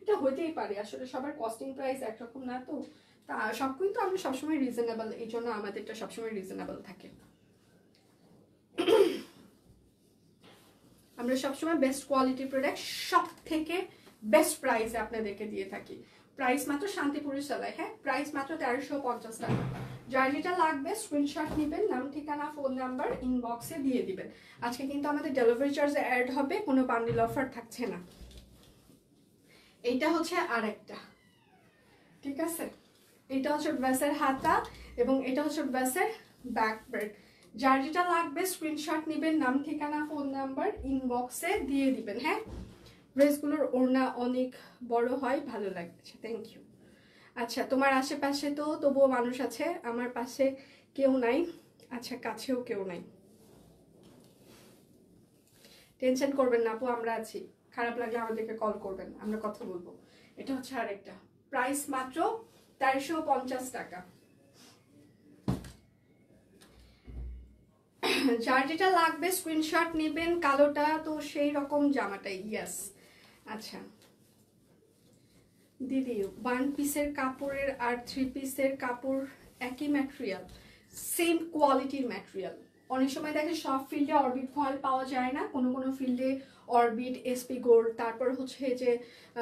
এটা হইতেই পারে, আসলে সবার কস্টিং প্রাইস একরকম না তো, তা সব কিন্তু আমরা সবসময় রিজনেবল, এই জন্য আমাদেরটা সবসময় রিজনেবল থাকে, আমরা সবসময় বেস্ট কোয়ালিটি প্রোডাক্ট সব থেকে বেস্ট প্রাইসে আপনাদেরকে দিয়ে থাকি। প্রাইস মাত্র শান্তিপুরের সেলাই, হ্যাঁ প্রাইস মাত্র 1350 টাকা। যার যেটা লাগবে স্ক্রিনশট নেবেন, নাম ঠিকানা ফোন নাম্বার ইনবক্সে দিয়ে দিবেন। আজকে কিন্তু আমাদের ডেলিভারি চার্জ অ্যাড হবে, কোনো বান্ডিল অফার থাকছে না। এইটা হচ্ছে আরেকটা, ঠিক আছে, এটা হচ্ছে ড্রেসের হাতা এবং এটা হচ্ছে ড্রেসের ব্যাক ব্রেড। যার যেটা লাগবে স্ক্রিনশট নেবেন, নাম ঠিকানা ফোন নাম্বার ইনবক্সে দিয়ে দিবেন, হ্যাঁ ড্রেসগুলোর ওড়না অনেক বড় হয়, ভালো লাগছে, থ্যাংক ইউ। আচ্ছা তোমার আশেপাশে তো তবুও মানুষ আছে, আমার পাশে কেউ নাই, আচ্ছা কাছেও কেউ নাই, টেনশন করবেন না আপু, আমরা আছি, খারাপ লাগলে আমাদেরকে কল করবেন, আমরা কথা বলবো। এটা হচ্ছে আরেকটা, প্রাইস মাত্র 1350 টাকা। যার যেটা লাগবে স্ক্রিনশট নেবেন, কালোটা তো সেই রকম জামাটাই, ইয়াস। আচ্ছা দিদি 1 পিসের কাপড়ের আর 3 পিসের কাপড় একই ম্যাটেরিয়াল, সেম কোয়ালিটির ম্যাটেরিয়াল, অনেক সময় দেখে সব ফিল্ডে অরবিট ফয়েল পাওয়া যায় না, কোনো কোনো ফিল্ডে অরবিট, এসপি গোল্ড, তারপর হচ্ছে যে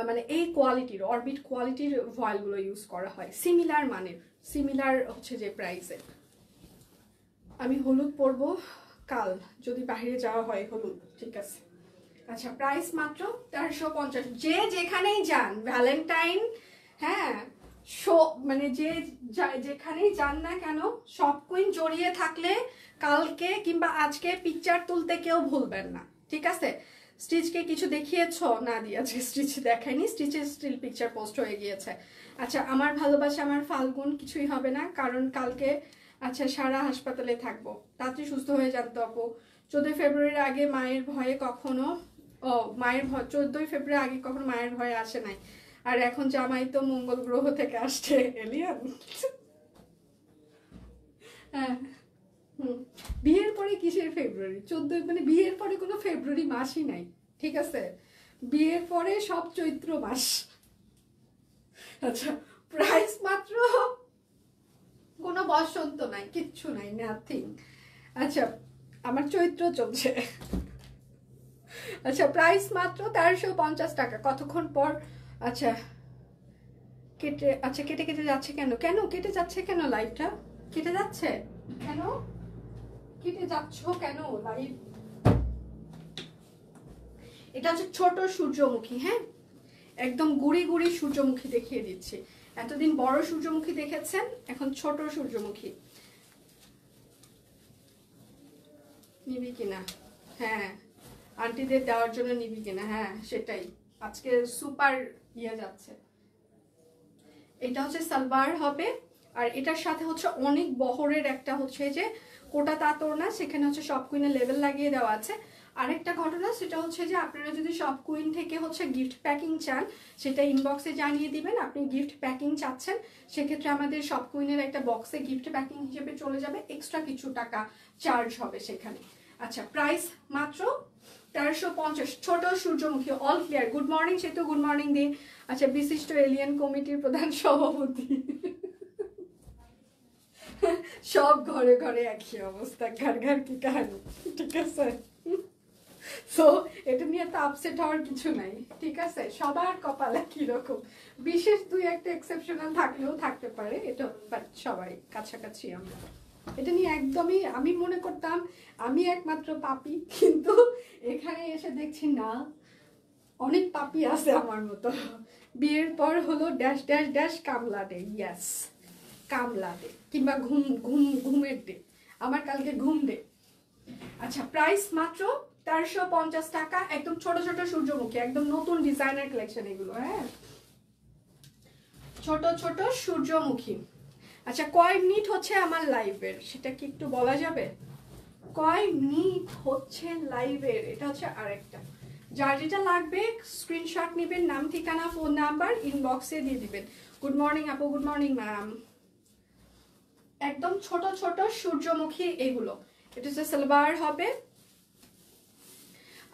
মানে এই কোয়ালিটির অরবিট কোয়ালিটির ফয়েলগুলো ইউজ করা হয়, সিমিলার মানের, সিমিলার হচ্ছে যে প্রাইসের। আমি হলুদ পরবো কাল, যদি বাইরে যাওয়া হয় হলুদ, ঠিক আছে। আচ্ছা প্রাইস মাত্র 1350, যে যেখানেই যান ভ্যালেন্টাইন, হ্যাঁ মানে যে যেখানেই যান না কেন, সব কুইন জড়িয়ে থাকলে কালকে কিংবা আজকে পিকচার তুলতে কেউ ভুলবেন না, ঠিক আছে। স্টিচকে কিছু দেখিয়েছো? না দিয়েছে, স্টিচ দেখায়নি, স্টিচের স্টিল পিকচার পোস্ট হয়ে গিয়েছে। আচ্ছা আমার ভালোবাসা আমার ফাল্গুন, কিছুই হবে না, কারণ কালকে আচ্ছা সারা হাসপাতালে থাকবো, তাড়াতাড়ি সুস্থ হয়ে যান তো আপু। 14 ফেব্রুয়ারির আগে মায়ের ভয়ে কখনো, ও মায়ের ভয় 14 ফেব্রুয়ারি আগে কখনো মায়ের ভয়ে আসে নাই, আর এখন জামাই তো মঙ্গল গ্রহ থেকে আসছে, এলিয়ান। হ্যাঁ বিয়ের পরে কিসের ফেব্রুয়ারি, 14 মানে বিয়ের পরে কোনো ফেব্রুয়ারি মাসই নাই, ঠিক আছে, বিয়ের পরে সব চৈত্র মাস। আচ্ছা প্রাইস মাত্র, কোনো বসন্ত নাই, কিচ্ছু নাই, নাথিং। আচ্ছা আমার চৈত্র চলছে। আচ্ছা প্রাইস মাত্র 1350 টাকা, কতক্ষণ পর, আচ্ছা কেটে, আচ্ছা কেটে কেটে যাচ্ছে কেন, কেন কেটে যাচ্ছে কেন, লাইভটা কেটে যাচ্ছে কেন, কেটে যাচ্ছ কেন লাইভ। এটা হচ্ছে ছোট সূর্যমুখী, হ্যাঁ একদম গুড়ি গুড়ি সূর্যমুখী দেখিয়ে দিচ্ছি, এতদিন বড় সূর্যমুখী দেখেছেন, এখন ছোট সূর্যমুখী, নিবি কিনা, হ্যাঁ আন্টিদের দেওয়ার জন্য নিবি কিনা, হ্যাঁ সেটাই, আজকে সুপার ইয়ে যাচ্ছে। এটা হচ্ছে সালোয়ার হবে, আর এটার সাথে হচ্ছে অনেক বহরের একটা হচ্ছে যে কোটা তাঁতর না, সেখানে হচ্ছে শপ কুইনের লেভেল লাগিয়ে দেওয়া আছে। আরেকটা ঘটনা সেটা হচ্ছে যে আপনারা যদি শপ কুইন থেকে হচ্ছে গিফট প্যাকিং চান, সেটা ইনবক্সে জানিয়ে দিবেন আপনি গিফট প্যাকিং চাচ্ছেন। সেক্ষেত্রে আমাদের শপ কুইনের একটা বক্সে গিফট প্যাকিং হিসেবে চলে যাবে, এক্সট্রা কিছু টাকা চার্জ হবে সেখানে। আচ্ছা, প্রাইস মাত্র 1350। ছোট সূর্যমুখী, অল ক্লিয়ার। গুড মর্নিং সেতু, গুড মর্নিং দি। আচ্ছা, বিশিষ্ট এলিয়ান কমিটির প্রধান সভাপতি। সব ঘরে ঘরে একই অবস্থা, ঘর ঘর কি কাহিনী, ঠিক আছে? সো এটা নিয়ে তো আপসেট হওয়ার কিছু নাই, ঠিক আছে? সবার কপালে কিরকম, বিশেষ দুই একটা এক্সেপশনাল থাকলেও থাকতে পারে, এটা বাট সবাই কাছাকাছি আমরা। এটা নিয়ে একদমই, আমি মনে করতাম আমি একমাত্র পাপী, কিন্তু এখানে এসে দেখছি না, অনেক পাপী আছে আমার মতো। বিয়ের পর হলো ড্যাশ ড্যাশ ড্যাশ কামলা ডে, ইয়াস কামলা ডে, কিংবা ঘুমের ডে। আমার কালকে ঘুম ডে। আচ্ছা, প্রাইস মাত্র 1350 টাকা। একদম ছোট ছোট সূর্যমুখী, একদম নতুন ডিজাইনার কালেকশন এগুলো। হ্যাঁ, ছোট ছোট সূর্যমুখী। আচ্ছা, কয় মিনিট হচ্ছে আমার লাইভের সেটা কি একটু বলা যাবে? কয় মিনিট হচ্ছে লাইভের, এটা হচ্ছে আরেকটা। যার যেটা লাগবে স্ক্রিনশট নেবেন, নাম ঠিকানা ফোন নাম্বার ইনবক্সে দিয়ে দিবেন। গুড মর্নিং আপু, গুড মর্নিং ম্যাম। একদম ছোট ছোট সূর্যমুখী এগুলো। এটা হচ্ছে সালোয়ার হবে,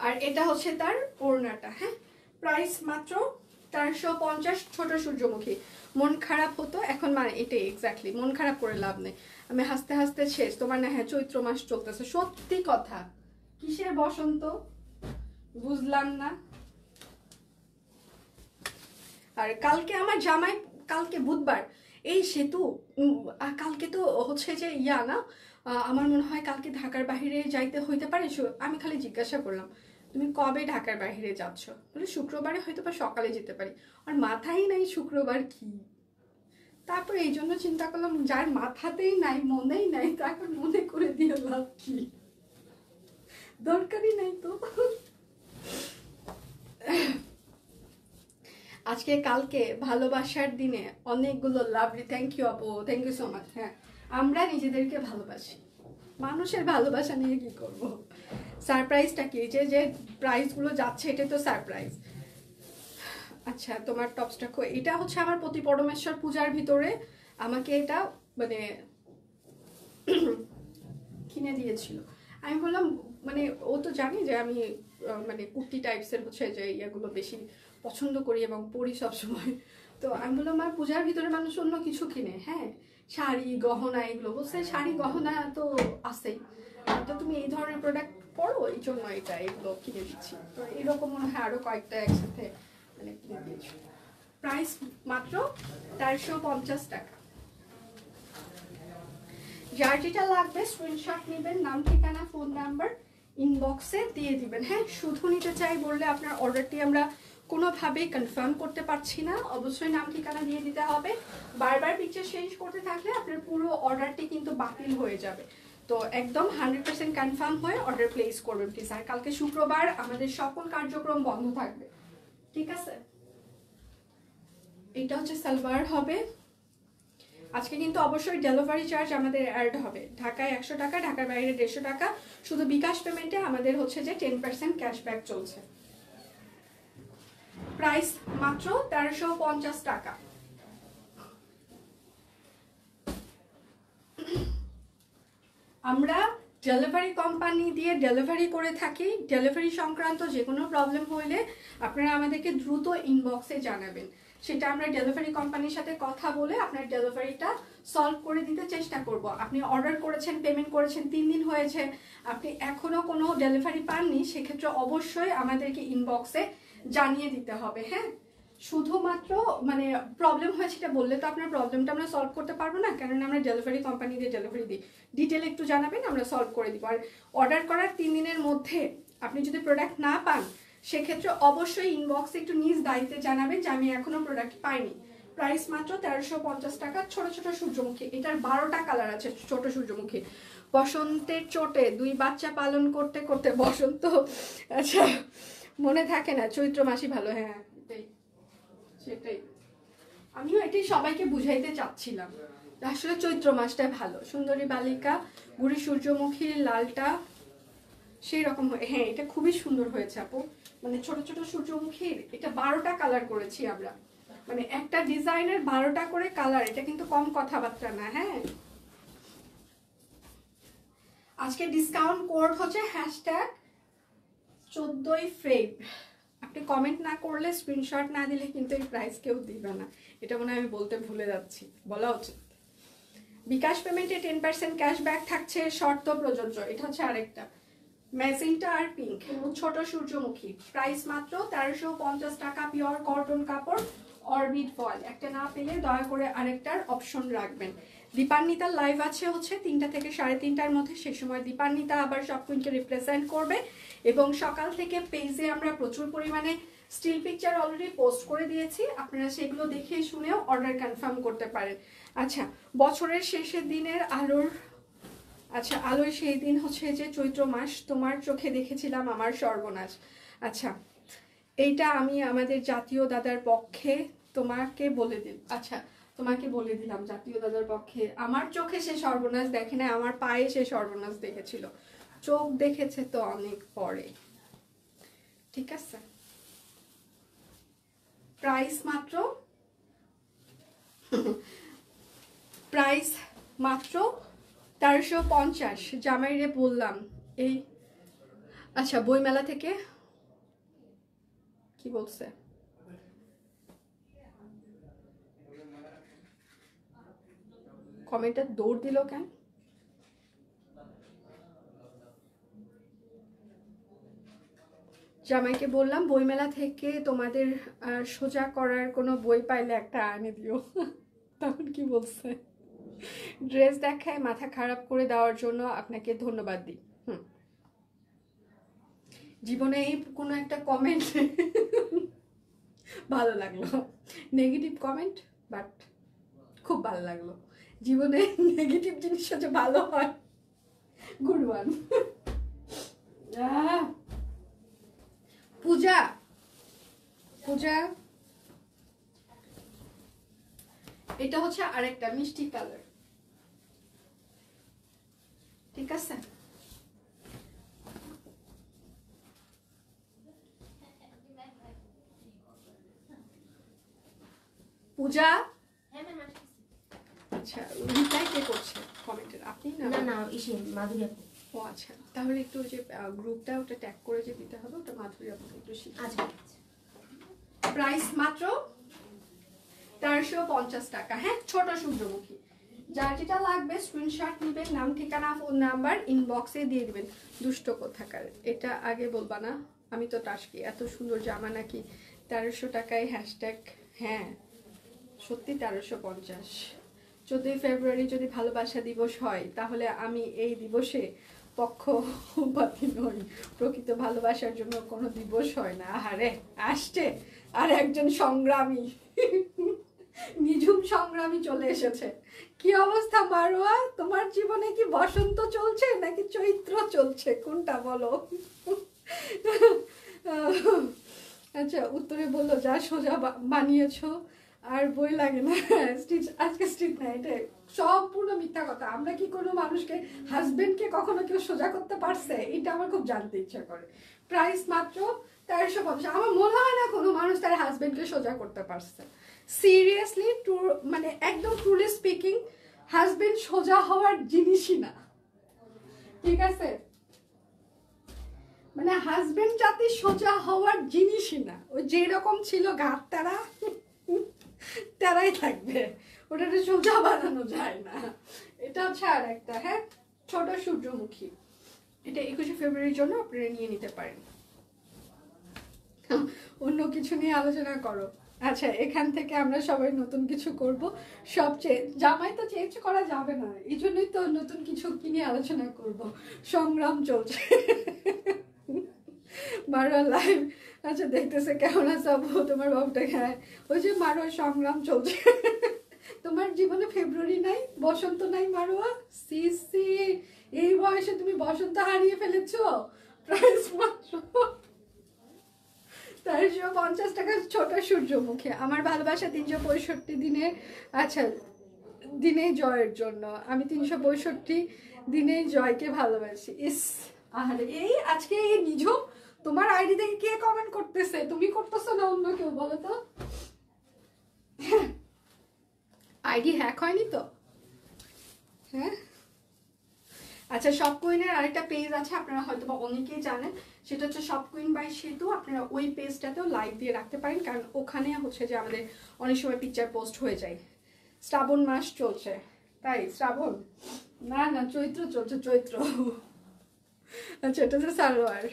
আর এটা হচ্ছে তার ওড়নাটা। হ্যাঁ, প্রাইস মাত্র 1350। ছোট সূর্যমুখী। মন খারাপ হতো এখন, মানে এটাই এক্স্যাক্টলি, মন খারাপ করে লাভ নেই। আমি হাসতে হাসতে শেষ। তোমার না, হ্যাঁ চৈত্র মাস চলতেছে, সত্যি কথা। কিসের বসন্ত বুঝলাম না। আর কালকে আমার জামাই, কালকে বুধবার, এই সেতু কালকে তো হচ্ছে যে ইয়া না, আমার মনে হয় কালকে ঢাকার বাইরে যাইতে হইতে পারে। আমি খালি জিজ্ঞাসা করলাম তুমি কবে ঢাকার বাইরে যাচ্ছ, বলে শুক্রবারে হয়তো বা সকালে যেতে পারি। আর মাথায় নাই শুক্রবার কি। তারপর এই জন্য চিন্তা করলাম যার মাথাতেই নাই মনেই নাই, তারপর মনে করে দিয়ে লাভ কি, দরকারই নাই তো। আজকে কালকে ভালোবাসার দিনে অনেকগুলো লাভলি, থ্যাংক ইউ আপু, থ্যাংক ইউ সো মাচ। হ্যাঁ, আমরা নিজেদেরকে ভালোবাসি, মানুষের ভালোবাসা নিয়ে কি করব। সারপ্রাইজটা কি, যে যে প্রাইজগুলো যাচ্ছে এটা তো সারপ্রাইজ। আচ্ছা, তোমার টপসটা এটা হচ্ছে আমার প্রতি পরমেশ্বর পূজার ভিতরে আমাকে এটা মানে কিনে দিয়েছিল। আমি বললাম মানে ও তো জানি যে আমি মানে কুর্তি টাইপসের হচ্ছে যে ইয়েগুলো বেশি পছন্দ করি এবং পরি সবসময়। তো আমি বললাম আর পূজার ভিতরে মানুষ অন্য কিছু কিনে, হ্যাঁ শাড়ি গহনা এগুলো, বলছে শাড়ি গহনা তো আছেই, তো তুমি এই ধরনের প্রোডাক্ট পরো, এই জন্য এটা এগুলো কিনে দিচ্ছি। তো এরকম মনে হয় আরো কয়েকটা একসাথে মানে কিনে দিয়েছি। প্রাইস মাত্র 1350 টাকা। যার যেটা লাগবে স্ক্রিনশট নেবেন, নাম ঠিকানা ফোন নাম্বার ইনবক্সে দিয়ে দিবেন। হ্যাঁ, শুধু নিতে চাই বললে আপনার অর্ডারটি আমরা কোনোভাবেই কনফার্ম করতে পারছি না, অবশ্যই নাম ঠিকানা দিয়ে দিতে হবে। বারবার পিকচার চেঞ্জ করতে থাকলে আপনার পুরো অর্ডারটি কিন্তু বাতিল হয়ে যাবে। তো একদম 100% কনফার্ম হয়ে অর্ডার প্লেস করবেন প্লিজ। আর কালকে শুক্রবার আমাদের সকল কার্যক্রম বন্ধ থাকবে, ঠিক আছে? এটা হচ্ছে সালোয়ার হবে। আজকে কিন্তু অবশ্যই ডেলিভারি চার্জ আমাদের অ্যাড হবে। ঢাকায় 100 টাকা, ঢাকার বাইরে 150 টাকা। শুধু বিকাশ পেমেন্টে আমাদের হচ্ছে যে 10% ক্যাশব্যাক চলছে। প্রাইস মাত্র 1350 টাকা। আমরা ডেলিভারি কোম্পানি দিয়ে ডেলিভারি করে থাকি। ডেলিভারি সংক্রান্ত যে কোনো প্রবলেম হলে আপনারা আমাদেরকে দ্রুত ইনবক্সে জানাবেন, সেটা আমরা ডেলিভারি কোম্পানির সাথে কথা বলে আপনার ডেলিভারিটা সলভ করে দিতে চেষ্টা করব। আপনি অর্ডার করেছেন, পেমেন্ট করেছেন, 3 দিন হয়েছে, আপনি এখনো কোনো ডেলিভারি পাননি, সেক্ষেত্রে অবশ্যই আমাদেরকে ইনবক্সে জানিয়ে দিতে হবে। হ্যাঁ, শুধুমাত্র মানে প্রবলেম হয়েছে এটা বললে তো আপনার প্রবলেমটা আমরা সলভ করতে পারবো না, কারণ আমরা ডেলিভারি কোম্পানি দিয়ে ডেলিভারি দিই। ডিটেল একটু জানাবেন, আমরা সলভ করে দিব। আর অর্ডার করার 3 দিনের মধ্যে আপনি যদি প্রোডাক্ট না পান, সেক্ষেত্রে অবশ্যই ইনবক্সে একটু নিজ দায়িত্বে জানাবেন যে আমি এখনো প্রোডাক্ট পাইনি। প্রাইস মাত্র 1350 টাকা। ছোট ছোট সূর্যমুখী, এটার 12টা কালার আছে। ছোট সূর্যমুখী, বসন্তের চোটে 2 বাচ্চা পালন করতে করতে বসন্ত, আচ্ছা মনে থাকে না, চৈত্র মাসই ভালো। হ্যাঁ এটাই, সেটাই আমিও এটাই সবাইকে বুঝাইতে চাচ্ছিলাম, আসলে চৈত্র মাসটা ভালো। সুন্দরী বালিকা বুড়ি সূর্যমুখীর লালটা সেই রকম, হ্যাঁ এটা খুবই সুন্দর হয়েছে আপু। মানে ছোট ছোট সূর্যমুখীর এটা 12টা কালার করেছি আমরা, মানে একটা ডিজাইনের 12টা করে কালার, এটা কিন্তু কম কথাবার্তা না। হ্যাঁ, আজকে ডিসকাউন্ট কোড হচ্ছে #14 আপনি কমেন্ট না করলে, স্ক্রিনশট না দিলে কিন্তু এই প্রাইস কেউ দিবে না। এটা মনে হয় আমি বলতে ভুলে যাচ্ছি, বলা উচিত। বিকাশ পেমেন্টে 10% ক্যাশব্যাক থাকছে, শর্ত প্রযোজ্য। এটা হচ্ছে আরেকটা ম্যাজেন্টা আর পিঙ্ক, ছোট সূর্যমুখী, প্রাইস মাত্র 1350 টাকা, পিওর কটন কাপড়, অরবিট ফয়েল। একটা না পেলে দয়া করে আরেকটার অপশন রাখবেন। দীপান্বিতার লাইভ আছে হচ্ছে 3টা থেকে 3:30টার মধ্যে, সেই সময় দীপান্বিতা আবার সব কুইনকে রিপ্রেজেন্ট করবে। এবং সকাল থেকে পেজে আমরা প্রচুর পরিমাণে স্টিল পিকচার অলরেডি পোস্ট করে দিয়েছি, আপনারা সেগুলো দেখে শুনেও অর্ডার কনফার্ম করতে পারেন। আচ্ছা, বছরের শেষের দিনের আলোর, আচ্ছা আলোয় সেই দিন হচ্ছে যে চৈত্র মাস, তোমার চোখে দেখেছিলাম আমার সর্বনাশ। আচ্ছা, এইটা আমি আমাদের জাতীয় দাদার পক্ষে তোমাকে বলে দিই, আচ্ছা তোমাকে বলে দিলাম জাতীয় দাদার পক্ষে, আমার চোখে সে সর্বনাশ দেখে না, আমার পায়ে সে সর্বনাশ দেখেছিল, চোখ দেখেছে তো অনেক পরে। ঠিক আছে, প্রাইস মাত্র প্রাইস মাত্র 1350। জামাইরে বললাম এই, আচ্ছা বইমেলা থেকে কি বলছে, কমেন্টে দৌড় দিল কেন? জামাইকে বললাম বইমেলা থেকে তোমাদের সোজা করার কোনো বই পাইলে একটা আনে দিও। তখন কি বলছে, ড্রেস দেখায় মাথা খারাপ করে দেওয়ার জন্য আপনাকে ধন্যবাদ দিই। জীবনে এই কোনো একটা কমেন্ট ভালো লাগলো, নেগেটিভ কমেন্ট, বাট খুব ভালো লাগলো। জীবনে নেগেটিভ জিনিস হচ্ছে ভালো হয়, গুড ওয়ান। পূজা পূজা এটা হচ্ছে আরেকটা মিষ্টি কালার, ঠিক আছে? পূজা, আচ্ছা রিপ্লাই কে করছে কমেন্টের, আপনি না? না না, ইসে মাধুরী আপু। ও আচ্ছা, তাহলে একটু যে গ্রুপটা ওটা ট্যাগ করে যে দিতে হবে, ওটা মাধুরী আপুকে একটু শিখে। আচ্ছা, প্রাইস মাত্র 1350 টাকা। হ্যাঁ, ছোট সূর্যমুখী, যার যেটা লাগবে স্ক্রিনশট নেবেন, নাম ঠিকানা ফোন নাম্বার ইনবক্সে দিয়ে দিবেন। দুষ্ট কোথাকার, এটা আগে বলবা না, আমি তো টাসকি, এত সুন্দর জামা নাকি 1300 টাকায় হ্যাশট্যাগ। হ্যাঁ সত্যি 1350। 14 ফেব্রুয়ারি যদি ভালোবাসা দিবস হয় তাহলে আমি এই দিবসে পক্ষপাতী নই, প্রকৃত ভালোবাসার জন্য কোনো দিবস হয় না। আরে আসছে আর একজন সংগ্রামী, নিঝুম সংগ্রামী চলে এসেছে। কি অবস্থা মারোয়া, তোমার জীবনে কি বসন্ত চলছে নাকি চৈত্র চলছে, কোনটা বলো? আচ্ছা, উত্তরে বললো যা সোজা বানিয়েছো আর বই লাগে না। স্টিচ আজকে স্টিচ না, এটা সম্পূর্ণ মিথ্যা কথা। আমরা কি কোনো মানুষকে, হাজবেন্ডকে কখনো কেউ সোজা করতে পারছে? এটা আমার খুব জানতে ইচ্ছা করে। প্রাইস মাত্র 1350। আমার মনে হয় না কোনো মানুষ তার হাজবেন্ডকে সোজা করতে পারছে। সিরিয়াসলি, মানে একদম ট্রুলি স্পিকিং, হাজবেন্ড সোজা হওয়ার জিনিসই না, ঠিক আছে? মানে হাজবেন্ড জাতি সোজা হওয়ার জিনিসই না, ওই যেরকম ছিল ঘাট তারাই থাকবে, ওটাকে সোজা বানানো যায় না। এটা হচ্ছে আর একটা, হ্যাঁ ছোট সূর্যমুখী, এটা 21শে ফেব্রুয়ারির জন্য আপনারা নিয়ে নিতে পারেন। অন্য কিছু নিয়ে আলোচনা করো। আচ্ছা, এখান থেকে আমরা সবাই নতুন কিছু করব, সবচেয়ে জামাই তো চেঞ্জ করা যাবে না, এই জন্যই তো নতুন কিছু কি নিয়ে আলোচনা করব। সংগ্রাম চলছে। মারোয়া লাইভ, আচ্ছা দেখতেছে কেমন আছে আপু তোমার বাবুটা? হ্যাঁ, ওই যে মারোয়া সংগ্রাম চলছে। তোমার জীবনে ফেব্রুয়ারি নাই, বসন্ত নাই মারোয়া? সি সি, এই বয়সে তুমি বসন্ত হারিয়ে ফেলেছো। প্রাইস মাত্র 1350 টাকা, ছোট সূর্যমুখী। আমার ভালোবাসা 365 দিনে, আচ্ছা দিনে জয়ের জন্য আমি 365 দিনেই জয়কে ভালোবাসি। ইস, আর এই আজকে এই নিঝুম তোমার আইডি থেকে কে কমেন্ট করতেছে? তুমি করতেছো না অন্য কেউ? বলো তো। আইডি হ্যাক হয়নি তো? হ্যাঁ, আচ্ছা, শপ কুইনের আরেকটা পেজ আছে, আপনারা হয়তো বা অনেকেই জানেন, সেটা হচ্ছে শপ কুইন বাই সেতু। আপনারা ওই পেজটাতেও লাইক দিয়ে রাখতে পারেন, কারণ ওখানে হচ্ছে যে আমাদের অনেক সময় পিকচার পোস্ট হয়ে যায়। শ্রাবণ মাস চলছে, তাই শ্রাবণ না না চৈত্র চলছে, চৈত্র। আচ্ছা, এটা হচ্ছে সালোয়ার।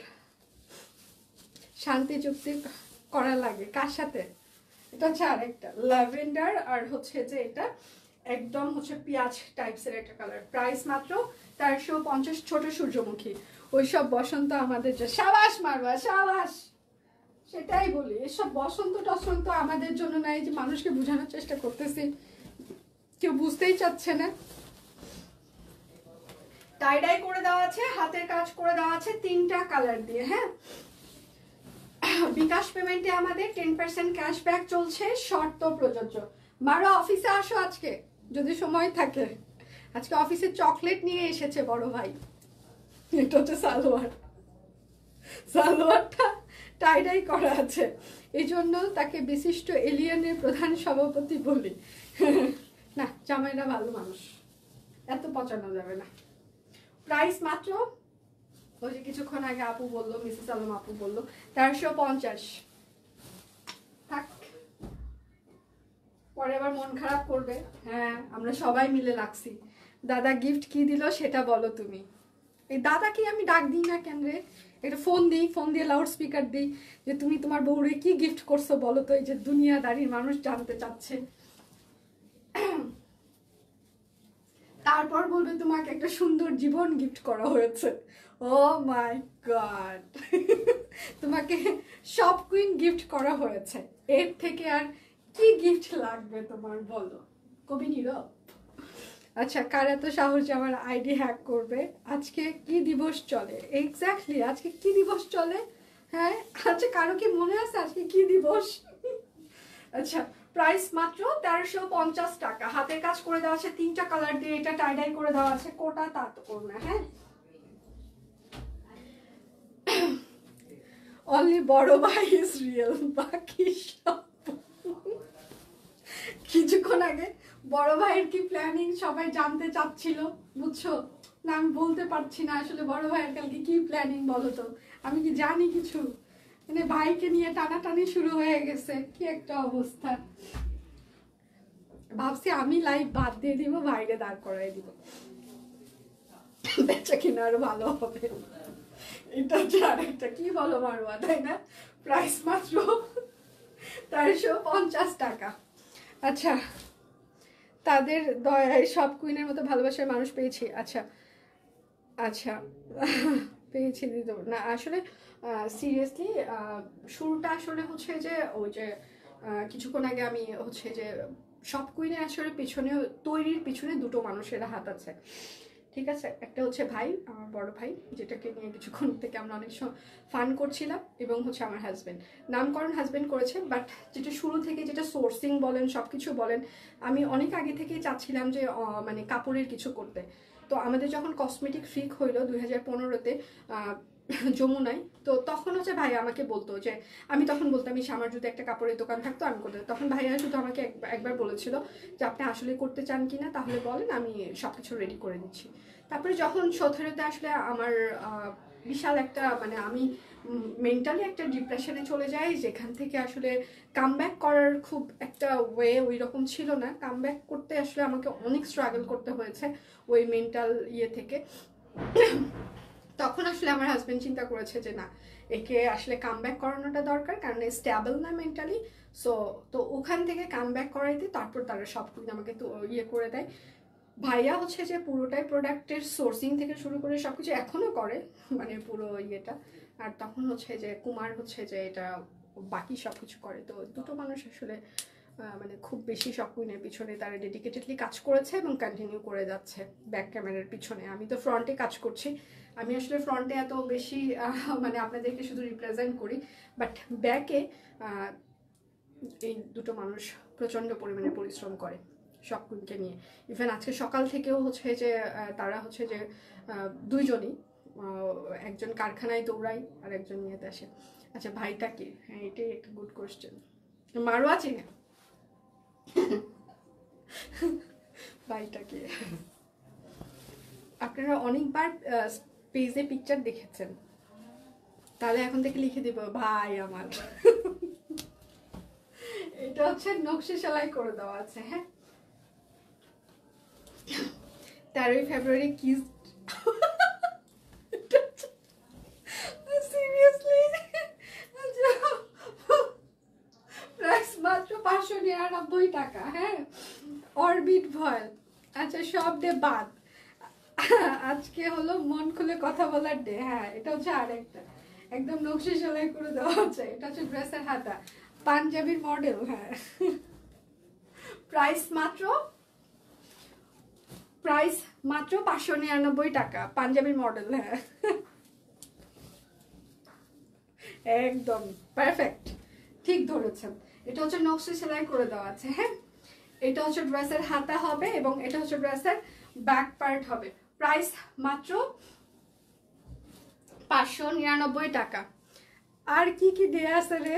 শান্তি চুক্তি করা লাগে কার সাথে? এটা হচ্ছে আরেকটা ল্যাভেন্ডার, আর হচ্ছে যে এটা একদম হচ্ছে পেঁয়াজ টাইপসের একটা কালার। প্রাইস মাত্র 450। ছোট সূর্যমুখী, ওইসব বসন্ত আমাদের যে সাবাস মারবা সাবাস, সেটাই বলি। এসব বসন্ত টসন্ত আমাদের জন্য নাই, যে মানুষকে বোঝানোর চেষ্টা করতেছি, কেউ বুঝতেই চাচ্ছে না। টাইডাই করে দেওয়া আছে, হাতের কাজ করে দেওয়া আছে 3টা কালার দিয়ে। হ্যাঁ, বিকাশ পেমেন্টে আমাদের 10% ক্যাশব্যাক চলছে, শর্ত প্রযোজ্য। মারো অফিসে আসো আজকে যদি সময় থাকে। আজকে অফিসে চকলেট নিয়ে এসেছে বড় ভাই। এটা হচ্ছে সালোয়ার, সালোয়ারটা টাইডাই করা আছে, এই জন্য তাকে বিশিষ্ট এলিয়েনের প্রধান সভাপতি বলি। না, জামাইরা ভালো মানুষ, এত পচানো যাবে না। প্রাইস মাত্র, ওই যে কিছুক্ষণ আগে আপু বললো, মিসেস আলম আপু বললো 1350। থাক, পরে আবার মন খারাপ করবে। হ্যাঁ, আমরা সবাই মিলে লাগছি। দাদা গিফট কি দিল সেটা বলো তুমি। এই দাদা কি আমি ডাক দিই না কেন রে? একটা ফোন দিই, ফোন দিয়ে লাউড স্পিকার দিই যে তুমি তোমার বউরে কি গিফট করছো বলো তো, এই যে দুনিয়াদারির মানুষ জানতে চাচ্ছে। তারপর বলবে তোমাকে একটা সুন্দর জীবন গিফট করা হয়েছে। ও মাই গড, তোমাকে শপ কুইন গিফট করা হয়েছে, এর থেকে আর কি গিফট লাগবে তোমার বলো? কবি নীরব। আচ্ছা, কার এত সাহস যে আমার আইডি হ্যাক করবে? আজকে কি দিবস চলে? এক্স্যাক্টলি আজকে কি দিবস চলে? হ্যাঁ, আচ্ছা, কারো কি মনে আছে আজকে কি দিবস? আচ্ছা, প্রাইস মাত্র 1350 টাকা। হাতের কাজ করে দেওয়া আছে 3টা কালার দিয়ে, এটা টাইডাই করে দেওয়া আছে, কোটা তাঁত করবে। হ্যাঁ, অনলি বড় ভাই ইজ রিয়েল, বাকি সব। কিছুক্ষণ আগে বড় ভাইয়ের কি প্ল্যানিং সবাই জানতে চাচ্ছিল, বুঝছো না? আমি বলতে পারছি না আসলে বড় ভাইয়ের কালকে কি প্ল্যানিং, বলো তো? আমি কি জানি কিছু? মানে ভাইকে নিয়ে টানাটানি শুরু হয়ে গেছে, কি একটা অবস্থা। ভাবছি আমি লাইভ বাদ দিয়ে দিব, ভাইরে দাঁড় করাই দিব, বেচা কিনা আরো ভালো হবে। এটা হচ্ছে আরেকটা, কি বলো মারুয়া, তাই না? প্রাইস মাত্র 1350 টাকা। আচ্ছা, তাদের দয়ায় সব কুইনের মতো ভালোবাসার মানুষ পেয়েছি। আচ্ছা আচ্ছা, পেয়েছি দিতে না আসলে, সিরিয়াসলি শুরুটা আসলে হচ্ছে যে ওই যে কিছুক্ষণ আগে আমি হচ্ছে যে সব কুইনের আসলে পিছনে, তৈরির পিছনে দুটো মানুষের হাত আছে, ঠিক আছে? একটা হচ্ছে ভাই, আমার বড় ভাই, যেটাকে নিয়ে কিছুক্ষণ থেকে আমরা অনেক ফান করছিলাম, এবং হচ্ছে আমার হাজব্যান্ড। নামকরণ হাজব্যান্ড করেছে, বাট যেটা শুরু থেকে, যেটা সোর্সিং বলেন, সব কিছু বলেন, আমি অনেক আগে থেকেই চাচ্ছিলাম যে মানে কাপড়ের কিছু করতে। তো আমাদের যখন কসমেটিক ফ্রিক হইলো 2015-তে যমুনায়, তো তখন হচ্ছে ভাই আমাকে বলতো যে, আমি তখন বলতাম আমার যদি একটা কাপড়ের দোকান থাকতো আমি করতে। তখন ভাইয়া শুধু আমাকে একবার বলেছিল যে আপনি আসলে করতে চান কিনা, তাহলে বলেন, আমি সবকিছু রেডি করে দিচ্ছি। তারপরে যখন 17-তে আসলে আমার বিশাল একটা, মানে আমি মেন্টালি একটা ডিপ্রেশনে চলে যাই, যেখান থেকে আসলে কামব্যাক করার খুব একটা ওয়ে ওই রকম ছিল না। কামব্যাক করতে আসলে আমাকে অনেক স্ট্রাগল করতে হয়েছে ওই মেন্টাল ইয়ে থেকে। তখন আসলে আমার হাজব্যান্ড চিন্তা করেছে যে না, একে আসলে কামব্যাক করানোটা দরকার, কারণ স্টেবল না মেন্টালি। সো তো ওখান থেকে কামব্যাক করাইতে তারপর তারা সব কিছু আমাকে তো ইয়ে করে দেয়। ভাইয়া হচ্ছে যে পুরোটাই প্রোডাক্টের সোর্সিং থেকে শুরু করে সবকিছু এখনো করে, মানে পুরো ইয়েটা। আর তখন হচ্ছে যে কুমার হচ্ছে যে এটা বাকি সবকিছু করে। তো দুটো মানুষ আসলে মানে খুব বেশি সব কুইনের পিছনে তারা ডেডিকেটেডলি কাজ করেছে এবং কন্টিনিউ করে যাচ্ছে ব্যাক ক্যামেরার পিছনে। আমি তো ফ্রন্টে কাজ করছি, আমি আসলে ফ্রন্টে এত বেশি মানে আপনাদেরকে শুধু রিপ্রেজেন্ট করি, বাট ব্যাকে এই দুটো মানুষ প্রচণ্ড পরিমাণে পরিশ্রম করে। শপ কুইনকে নিয়ে। ইভেন আজকে সকাল থেকেও হচ্ছে যে তারা হচ্ছে যে দুইজনই, একজন কারখানায় দৌড়ায় আর একজন নিয়েতে আসে। আচ্ছা ভাইটা কে? হ্যাঁ, এটাই একটা গুড কোয়েশ্চেন। মারোয়া চিনে ভাইটা কে? আপনারা অনেকবার পেজে পিকচার দেখেছেন, তাহলে এখন থেকে লিখে দিব ভাই আমার। এটা হচ্ছে নকশি সেলাই করে দেওয়া আছে। হ্যাঁ, 13ই ফেব্রুয়ারি কিস। সিরিয়াসলি প্রাইস মাত্র 599 টাকা। হ্যাঁ, অরবিট ভয়েল। আচ্ছা, সব ডে বাদ, আজকে হলো মন খুলে কথা বলার ডে। হ্যাঁ, এটা হচ্ছে আরেকটা একদম নকশি সেলাই করে দেওয়া হচ্ছে। এটা হচ্ছে ড্রেসের হাতা, পাঞ্জাবির মডেল। হ্যাঁ, প্রাইস মাত্র 599 টাকা, পাঞ্জাবির মডেল। হ্যাঁ, একদম পারফেক্ট, ঠিক ধরেছেন। এটা হচ্ছে নকশি সেলাই করে দেওয়া আছে। হ্যাঁ, এটা হচ্ছে ড্রেসের হাতা হবে এবং এটা হচ্ছে ড্রেসের ব্যাক পার্ট হবে। প্রাইস মাত্র 599 টাকা। আর কি কি ডে আছে রে?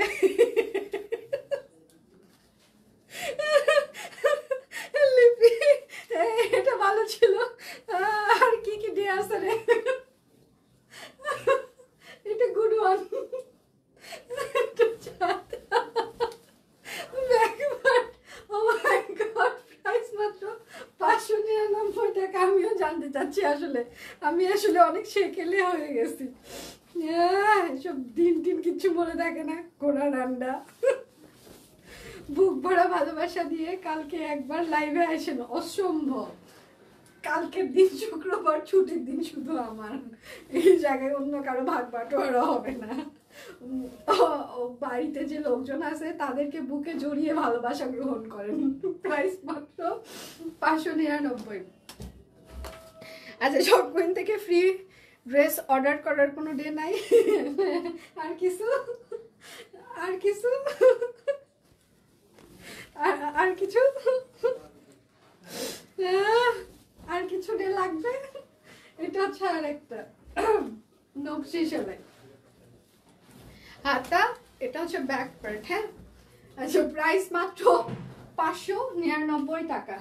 লিপি, এটা ভালো ছিল। আর কি কি ডে আছে রে? এটা গুড ওয়ান। আমিও জানতে চাচ্ছি, আমি আসলে অনেক সেকেলে হয়ে গেছি। সব দিন কিছু মনে থাকে না, কোনা রান্না। বুক ভরা ভালোবাসা দিয়ে কালকে একবার লাইভে আসেন, অসম্ভব। কালকের দিন শুক্রবার, ছুটির দিন শুধু আমার, এই জায়গায় অন্য কারো ভাগ বাটোয়ারা হবে না। বাড়িতে যে লোকজন আছে তাদেরকে বুকে জড়িয়ে ভালোবাসা গ্রহণ করেন। প্রাইস মাত্র 599। আচ্ছা, শপ কুইন থেকে ফ্রি ড্রেস অর্ডার করার কোনো ডে নাই? আর কিছু আর কিছু আর কিছু আর কিছু ডে লাগবে? এটা হচ্ছে আর একটা নকশি সেলাই হাতা, এটা হচ্ছে ব্যাক পার্ট। হ্যাঁ, আচ্ছা, প্রাইস মাত্র 599 টাকা।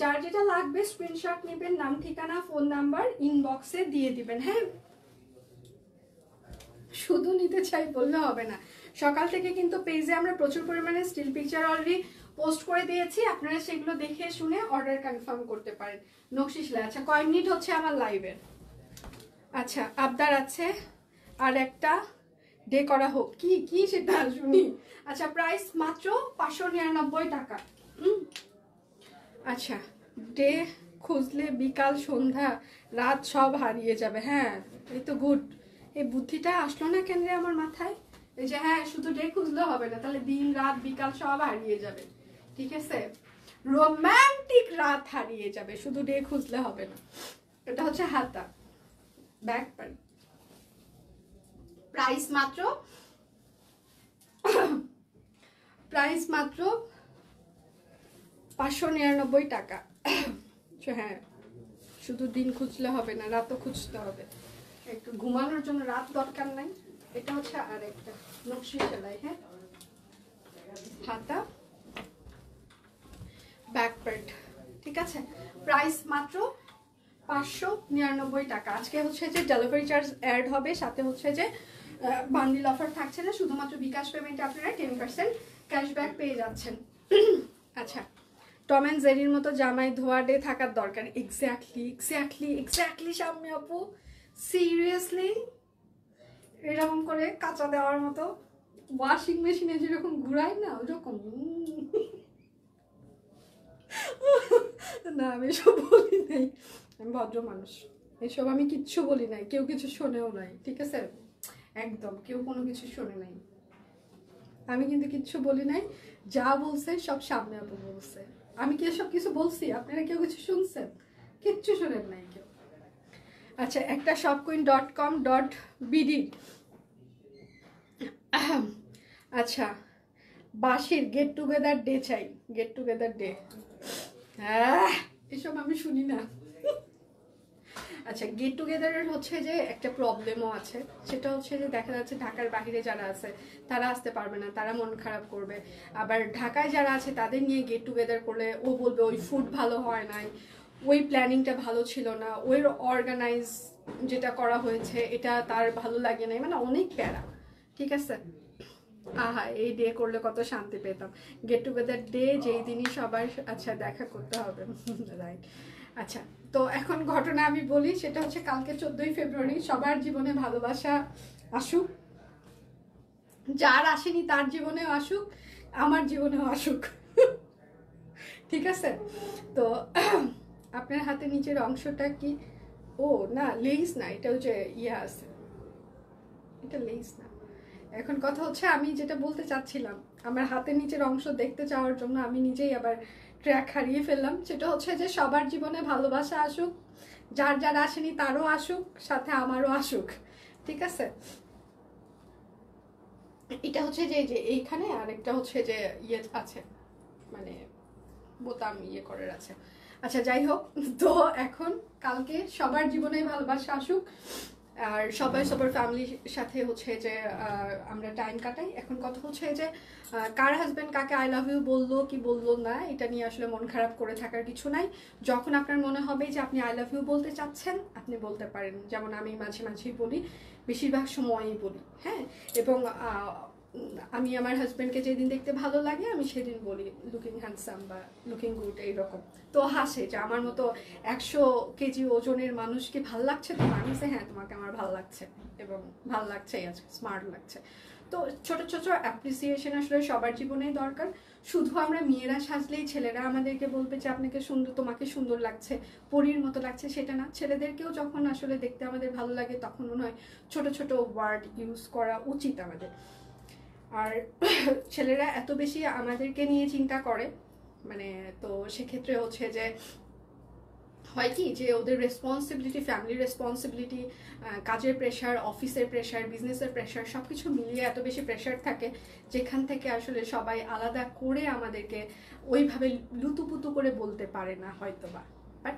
যার যেটা লাগবে স্ক্রিনশট নেবেন, নাম ঠিকানা ফোন নাম্বার ইনবক্সে দিয়ে দিবেন। হ্যাঁ, শুধু নিতে চাই বললে হবে না। সকাল থেকে কিন্তু পেজে আমরা প্রচুর পরিমাণে স্টিল পিকচার অলরেডি পোস্ট করে দিয়েছি, আপনারা সেগুলো দেখে শুনে অর্ডার কনফার্ম করতে পারেন। নকশি সেলাই। আচ্ছা, কয় মিনিট হচ্ছে আমার লাইভের? আচ্ছা, আবদার আছে আর একটা ডে করা হোক। কি কি সেটা শুনি। আচ্ছা, প্রাইস মাত্র 599 টাকা। আচ্ছা, ডে খুঁজলে বিকাল সন্ধ্যা রাত সব হারিয়ে যাবে। হ্যাঁ, এই তো গুড। এই বুদ্ধিটা আসলো না কেন রে আমার মাথায়? এই যে হ্যাঁ, শুধু ডে খুঁজলে হবে না, তাহলে দিন রাত বিকাল সব হারিয়ে যাবে। ঠিক আছে, রোমান্টিক রাত হারিয়ে যাবে, শুধু ডে খুঁজলে হবে না। এটা হচ্ছে হাতা, ব্যাক পার্ট। প্রাইস মাত্র 599 টাকা। হ্যাঁ, শুধু দিন খুঁজলে হবে না, রাতও খুঁজতে হবে। একটু ঘুমানোর জন্য রাত দরকার নাই। এটা হচ্ছে আর একটা নকশি সেলাই। হ্যাঁ, হাতা, ব্যাক পার্ট। ঠিক আছে, প্রাইস মাত্র 599 টাকা। আজকে হচ্ছে যে ডেলিভারি চার্জ অ্যাড হবে, সাথে হচ্ছে যে বান্ডিল অফার থাকছে না, শুধুমাত্র বিকাশ পেমেন্টে আপনারা 10% ক্যাশব্যাক পেয়ে যাচ্ছেন। আচ্ছা, টম অ্যান্ড জেরির মতো জামাই ধোয়া ডে থাকার দরকার। এক্স্যাক্টলি সামনে আপু, সিরিয়াসলি এরকম করে কাঁচা দেওয়ার মতো, ওয়াশিং মেশিনে যেরকম ঘুরাই না ওরকম। না, আমি এসব বলি নাই, আমি ভদ্র মানুষ, এসব আমি কিচ্ছু বলি নাই, কেউ কিছু শোনেও নাই। ঠিক আছে, একদম কেউ কোনো কিছু শোনে নাই, আমি কিন্তু কিচ্ছু বলি নাই। যা বলছে সব সামনে আপু বলছে। আমি কি সব কিছু বলছি? আপনারা কেউ কিছু শুনছেন? কিচ্ছু শোনেন নাই কেউ। আচ্ছা, একটা shopqueen.com.bd। আচ্ছা, বাসির গেট টুগেদার ডে চাই, গেট টুগেদার ডে। হ্যাঁ, এসব আমি শুনি না। আচ্ছা, গেট টুগেদারের হচ্ছে যে একটা প্রবলেমও আছে, সেটা হচ্ছে যে দেখা যাচ্ছে ঢাকার বাইরে যারা আছে তারা আসতে পারবে না, তারা মন খারাপ করবে। আবার ঢাকায় যারা আছে তাদের নিয়ে গেট টুগেদার করলে ও বলবে ওই ফুড ভালো হয় নাই, ওই প্ল্যানিংটা ভালো ছিল না, ওই অর্গানাইজ যেটা করা হয়েছে এটা তার ভালো লাগে নাই, মানে অনেক প্যারা। ঠিক আছে, আহা এই ডে করলে কত শান্তি পেতাম। গেট টুগেদার ডে যেই দিনই সবার আচ্ছা দেখা করতে হবে, রাইট। আচ্ছা, তো এখন ঘটনা আমি বলি, সেটা হচ্ছে কালকে 14ই ফেব্রুয়ারি। সবার জীবনে ভালোবাসা আসুক, যার আসেনি তার জীবনেও আসুক, আমার জীবনেও আসুক। ঠিক আছে, তো আপনার হাতে নিচের অংশটা কি? ও না, লেস না, এটা হচ্ছে ইয়ে আছে, এটা লেস না। এখন কথা হচ্ছে আমি যেটা বলতে চাচ্ছিলাম, আমার হাতের নিচের অংশ দেখতে চাওয়ার জন্য আমি নিজেই আবার ট্র্যাক হারিয়ে ফেললাম। সেটা হচ্ছে যে সবার জীবনে ভালোবাসা আসুক, যার যার আসেনি তারও আসুক, সাথে আমারও আসুক। ঠিক আছে, এটা হচ্ছে যে যে এইখানে আরেকটা হচ্ছে যে ইয়ে আছে, মানে বোতাম ইয়ে করার আছে। আচ্ছা যাই হোক, তো এখন কালকে সবার জীবনে ভালোবাসা আসুক, আর সবাই সবার ফ্যামিলির সাথে হচ্ছে যে আমরা টাইম কাটাই। এখন কথা হচ্ছে যে কার হাজব্যান্ড কাকে আই লাভ ইউ বললো কি বললো না, এটা নিয়ে আসলে মন খারাপ করে থাকার কিছু নাই। যখন আপনার মনে হবে যে আপনি আই লাভ ইউ বলতে চাচ্ছেন, আপনি বলতে পারেন। যেমন আমি মাঝে মাঝেই বলি, বেশিরভাগ সময়ই বলি, হ্যাঁ। এবং আমি আমার হাজব্যান্ডকে যেদিন দেখতে ভালো লাগে আমি সেদিন বলি লুকিং হ্যান্ডসাম বা লুকিং গুড, এইরকম। তো হাসে যে আমার মতো 100 কেজি ওজনের মানুষকে ভাল লাগছে তোমার? আমি বলছি হ্যাঁ, তোমাকে আমার ভাল লাগছে, এবং ভাল লাগছেই, আজকে স্মার্ট লাগছে। তো ছোট ছোট অ্যাপ্রিসিয়েশন আসলে সবার জীবনেই দরকার। শুধু আমরা মেয়েরা সাজলেই ছেলেরা আমাদেরকে বলবে যে আপনাকে সুন্দর, তোমাকে সুন্দর লাগছে, পরীর মতো লাগছে, সেটা না। ছেলেদেরকেও যখন আসলে দেখতে আমাদের ভালো লাগে তখন মনে হয় ছোট ছোট ওয়ার্ড ইউজ করা উচিত আমাদের। আর ছেলেরা এত বেশি আমাদেরকে নিয়ে চিন্তা করে, মানে তো সেক্ষেত্রে হচ্ছে যে হয় কি যে ওদের রেসপন্সিবিলিটি, ফ্যামিলির রেসপন্সিবিলিটি, কাজের প্রেশার, অফিসের প্রেশার, বিজনেসের প্রেশার, সব কিছু মিলিয়ে এত বেশি প্রেশার থাকে, যেখান থেকে আসলে সবাই আলাদা করে আমাদেরকে ওইভাবে লুতুপুতু করে বলতে পারে না হয়তো বা। বাট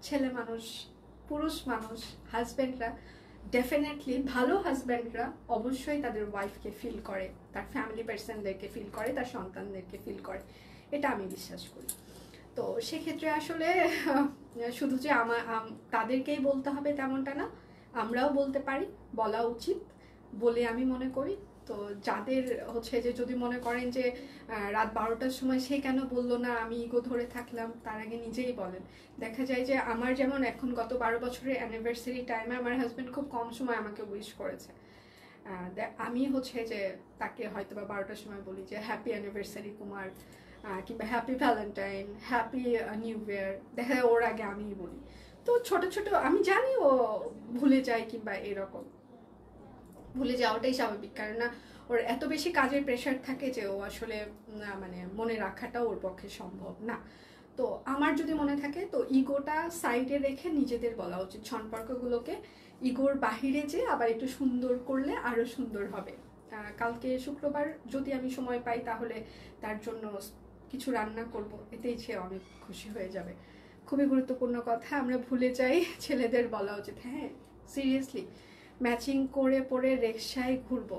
ছেলে মানুষ, পুরুষ মানুষ, হাজব্যান্ডরা ডেফিনেটলি, ভালো হাজব্যান্ডরা অবশ্যই তাদের ওয়াইফকে ফিল করে, তার ফ্যামিলি পার্সনদেরকে ফিল করে, তার সন্তানদেরকে ফিল করে, এটা আমি বিশ্বাস করি। তো সেক্ষেত্রে আসলে শুধু যে তাদেরকেই বলতে হবে তেমনটা না, আমরাও বলতে পারি, বলা উচিত বলে আমি মনে করি। তো যাদের হচ্ছে যে যদি মনে করেন যে রাত 12টার সময় সে কেন বললো না, আমি ইগো ধরে থাকলাম, তার আগে নিজেই বলেন। দেখা যায় যে আমার যেমন এখন গত 12 বছরের অ্যানিভার্সারি টাইমে আমার হাজব্যান্ড খুব কম সময় আমাকে উইশ করেছে। আমি হচ্ছে যে তাকে হয়তো বা 12টার সময় বলি যে হ্যাপি অ্যানিভার্সারি কুমার, কিংবা happy Valentine, happy new year, দেখা যায় ওর আগে আমিই বলি। তো ছোট ছোট, আমি জানি ও ভুলে যায় কিংবা এরকম, ভুলে যাওয়াটাই স্বাভাবিক, কারণ না ওর এত বেশি কাজের প্রেশার থাকে যে ও আসলে মানে মনে রাখাটাও ওর পক্ষে সম্ভব না। তো আমার যদি মনে থাকে তো ইগোটা সাইডে রেখে নিজেদের বলা উচিত সম্পর্কগুলোকে, ইগোর বাহিরে যে আবার একটু সুন্দর করলে আরো সুন্দর হবে। কালকে শুক্রবার যদি আমি সময় পাই তাহলে তার জন্য কিছু রান্না করব, এতেই সে অনেক খুশি হয়ে যাবে। খুবই গুরুত্বপূর্ণ কথা, আমরা ভুলে যাই, ছেলেদের বলা উচিত হ্যাঁ সিরিয়াসলি ম্যাচিং করে পরে রিকশায় ঘুরবো।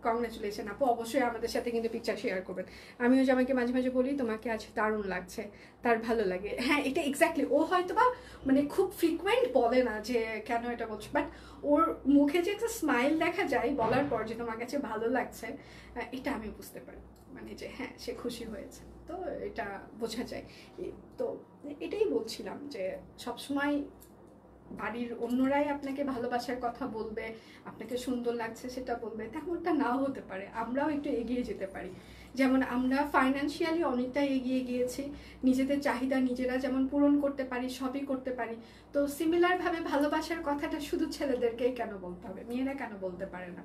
কংগ্রেচুলেশন আপু, অবশ্যই আমাদের সাথে কিন্তু পিকচার শেয়ার করবেন। আমিও জামাইকে মাঝে মাঝে বলি তোমাকে আজ দারুণ লাগছে, তার ভালো লাগে। হ্যাঁ এটা এক্স্যাক্টলি, ও হয়তো বা মানে খুব ফ্রিকুয়েন্ট বলে না যে কেন এটা বলছো, বাট ওর মুখে যে একটা স্মাইল দেখা যায় বলার পর যে তোমার কাছে ভালো লাগছে, এটা আমি বুঝতে পারি, মানে যে হ্যাঁ সে খুশি হয়েছে, তো এটা বোঝা যায়। তো এটাই বলছিলাম যে সবসময় বাড়ির অন্যরাই আপনাকে ভালোবাসার কথা বলবে, আপনাকে সুন্দর লাগছে সেটা বলবে, তেমনটা নাও হতে পারে। আমরাও একটু এগিয়ে যেতে পারি, যেমন আমরা ফাইন্যান্সিয়ালি অনেকটা এগিয়ে গিয়েছি, নিজেদের চাহিদা নিজেরা যেমন পূরণ করতে পারি, সবই করতে পারি। তো সিমিলারভাবে ভালোবাসার কথাটা শুধু ছেলেদেরকেই কেন বলতে হবে, মেয়েরা কেন বলতে পারে না?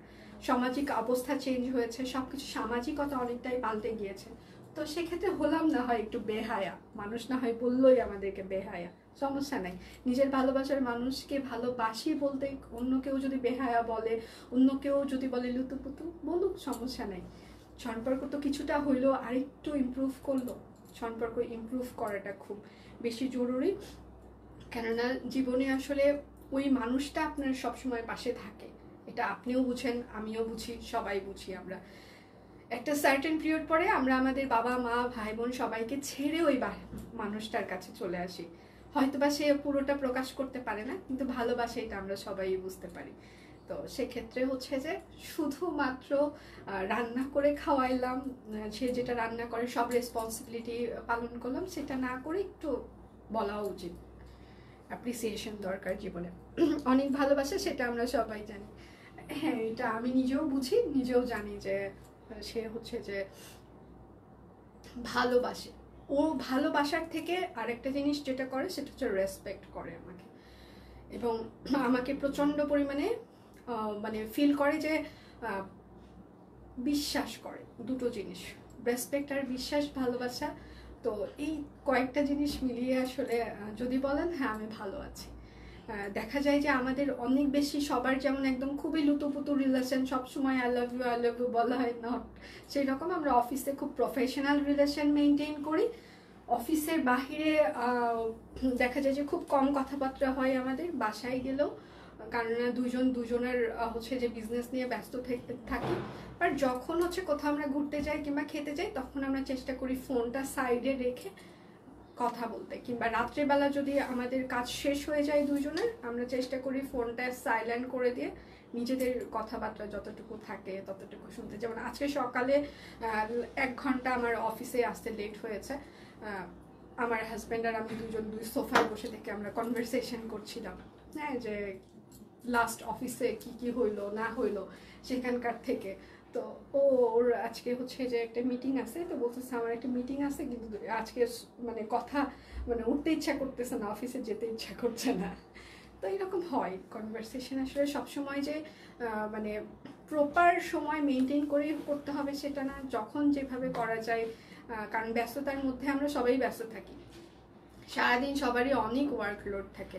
সামাজিক অবস্থা চেঞ্জ হয়েছে, সবকিছু সামাজিকতা অনেকটাই পাল্টে গিয়েছে। তো সেক্ষেত্রে হলাম না হয় একটু বেহায়া, মানুষ না হয় বললোই আমাদেরকে বেহায়া, সমস্যা নাই। নিজের ভালোবাসার মানুষকে ভালোবাসি বলতে অন্য কেউ যদি বেহায়া বলে, অন্য কেউ যদি বলে লুতুপুতু, বলুক, সমস্যা নাই। সম্পর্ক তো কিছুটা হইলো, আরেকটু ইমপ্রুভ করলো। সম্পর্ক ইমপ্রুভ করাটা খুব বেশি জরুরি, কেননা জীবনে আসলে ওই মানুষটা আপনার সবসময় পাশে থাকে, এটা আপনিও বুঝেন, আমিও বুঝি, সবাই বুঝি। আমরা একটা সার্টেন পিরিয়ড পরে আমরা আমাদের বাবা মা ভাই বোন সবাইকে ছেড়ে ওই মানুষটার কাছে চলে আসি। হয়তোবা সে পুরোটা প্রকাশ করতে পারে না, কিন্তু ভালোবাসা এটা আমরা সবাই বুঝতে পারি। তো সেক্ষেত্রে হচ্ছে যে শুধুমাত্র রান্না করে খাওয়াইলাম, সে যেটা রান্না করে সব রেসপন্সিবিলিটি পালন করলাম, সেটা না করে একটু বলা উচিত অ্যাপ্রিসিয়েশন দরকার জীবনে। অনেক ভালোবাসা, সেটা আমরা সবাই জানি। হ্যাঁ, এটা আমি নিজেও বুঝি, নিজেও জানি যে সে হচ্ছে যে ভালোবাসে। ও ভালোবাসার থেকে আরেকটা জিনিস যেটা করে সেটা হচ্ছে রেসপেক্ট করে আমাকে, এবং আমাকে প্রচণ্ড পরিমাণে মানে ফিল করে যে বিশ্বাস করে। দুটো জিনিস, রেসপেক্ট আর বিশ্বাস, ভালোবাসা। তো এই কয়েকটা জিনিস মিলিয়ে আসলে যদি বলেন হ্যাঁ আমি ভালো আছি। দেখা যায় যে আমাদের অনেক বেশি সবার যেমন একদম খুবই লুতুপুতু রিলেশন, সবসময় আই লাভ ইউ বলা হয়, নট সেই রকম। আমরা অফিসে খুব প্রফেশনাল রিলেশন মেনটেন করি, অফিসের বাহিরে দেখা যায় যে খুব কম কথাবার্তা হয় আমাদের। বাসায় গেলেও, কারণ দুজনের হচ্ছে যে বিজনেস নিয়ে ব্যস্ত থাকি। আর যখন হচ্ছে কোথাও আমরা ঘুরতে যাই কিংবা খেতে যাই, তখন আমরা চেষ্টা করি ফোনটা সাইডে রেখে কথা বলতে, কিংবা রাত্রেবেলা যদি আমাদের কাজ শেষ হয়ে যায় দুজনের, আমরা চেষ্টা করি ফোনটা সাইলেন্ট করে দিয়ে নিজেদের কথাবার্তা যতটুকু থাকে ততটুকু শুনতে। যেমন আজকে সকালে 1 ঘন্টা আমার অফিসে আসতে লেট হয়েছে। আমার হাজব্যান্ড আর আমি দুই সোফায় বসে থেকে আমরা কনভারসেশন করছিলাম, হ্যাঁ, যে লাস্ট অফিসে কি হইলো না হইলো সেখানকার থেকে। তো ওর আজকে হচ্ছে যে একটা মিটিং আছে, তো বলতেছে আমার একটা মিটিং আছে, কিন্তু আজকে মানে কথা মানে উঠতে ইচ্ছা করতেছে না, অফিসে যেতে ইচ্ছা করছে না। তো এরকম হয় কনভারসেশন। আসলে সবসময় যে মানে প্রপার সময় মেনটেন করে করতে হবে সেটা না, যখন যেভাবে করা যায়। কারণ ব্যস্ততার মধ্যে আমরা সবাই ব্যস্ত থাকি, সারাদিন সবারই অনেক ওয়ার্কলোড থাকে।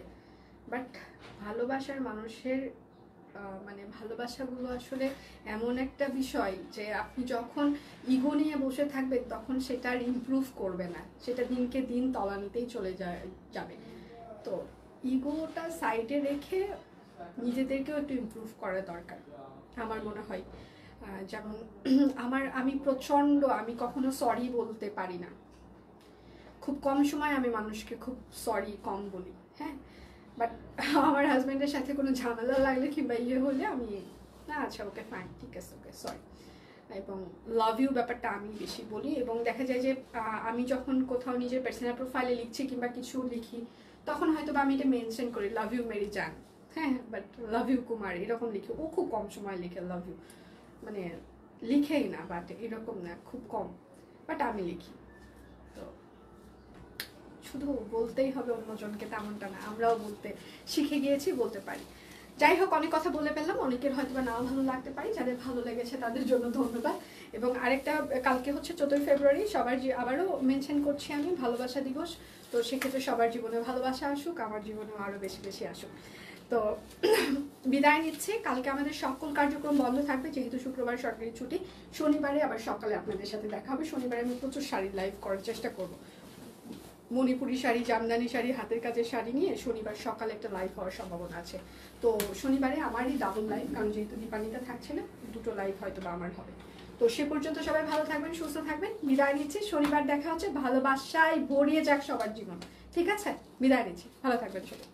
বাট ভালোবাসার মানুষের মানে ভালোবাসাগুলো আসলে এমন একটা বিষয় যে আপনি যখন ইগো নিয়ে বসে থাকবেন তখন সেটা আর ইমপ্রুভ করবে না, সেটা দিনকে দিন তলানিতেই চলে যাবে। তো ইগোটা সাইডে রেখে নিজেদেরকেও একটু ইমপ্রুভ করা দরকার আমার মনে হয়। যেমন আমি কখনো সরি বলতে পারি না, খুব কম সময় আমি মানুষকে খুব সরি কম বলি, হ্যাঁ। বাট আমার হাজব্যান্ডের সাথে কোনো ঝামেলা লাগলে কিংবা হলে আমি না আচ্ছা ওকে ফাইন, ঠিক আছে, ওকে সরি। এবং লাভ ইউ ব্যাপারটা আমি বেশি বলি। এবং দেখা যায় যে আমি যখন কোথাও নিজের পার্সোনাল প্রোফাইলে লিখছি কিংবা কিছু লিখি, তখন হয়তো বা আমি এটা মেনশন করি লাভ ইউ মেরি জান, হ্যাঁ, বাট লাভ ইউ কুমার এরকম লিখি। ও খুব কম সময় লিখে লাভ ইউ, মানে লিখেই না, বাট এরকম না, খুব কম, বাট আমি লিখি। তো শুধু বলতেই হবে অন্যজনকে তেমনটা না, আমরাও বলতে শিখে গিয়েছি, বলতে পারি। যাই হোক, অনেক কথা বলে ফেললাম, অনেকের হয়তো বা নাও ভালো লাগতে পারে, যাদের ভালো লেগেছে তাদের জন্য ধন্যবাদ। এবং আরেকটা, কালকে হচ্ছে 4 ফেব্রুয়ারি, সবার আবারও মেনশন করছি আমি ভালোবাসা দিবস। তো সেক্ষেত্রে সবার জীবনে ভালোবাসা আসুক, আমার জীবনেও আরও বেশি বেশি আসুক। তো বিদায় নিচ্ছে, কালকে আমাদের সকল কার্যক্রম বন্ধ থাকবে যেহেতু শুক্রবার সরকারি ছুটি। শনিবারে আবার সকালে আপনাদের সাথে দেখা হবে। শনিবারে আমি প্রচুর শাড়ির লাইভ করার চেষ্টা করবো, মণিপুরি শাড়ি, জামদানি শাড়ি, হাতের কাজের শাড়ি নিয়ে শনিবার সকালে একটা লাইভ হওয়ার সম্ভাবনা আছে। তো শনিবারে আমারই ডাবল লাইভ, কারণ যেহেতু দীপানিতা থাকছে না, 2টো লাইভ হয়তো বা আমার হবে। তো সে পর্যন্ত সবাই ভালো থাকবেন, সুস্থ থাকবেন, বিদায় নিচ্ছি। শনিবার দেখা হচ্ছে, ভালোবাসায় ভরিয়ে যাক সবার জীবন, ঠিক আছে? বিদায় নিচ্ছি, ভালো থাকবেন সবাই।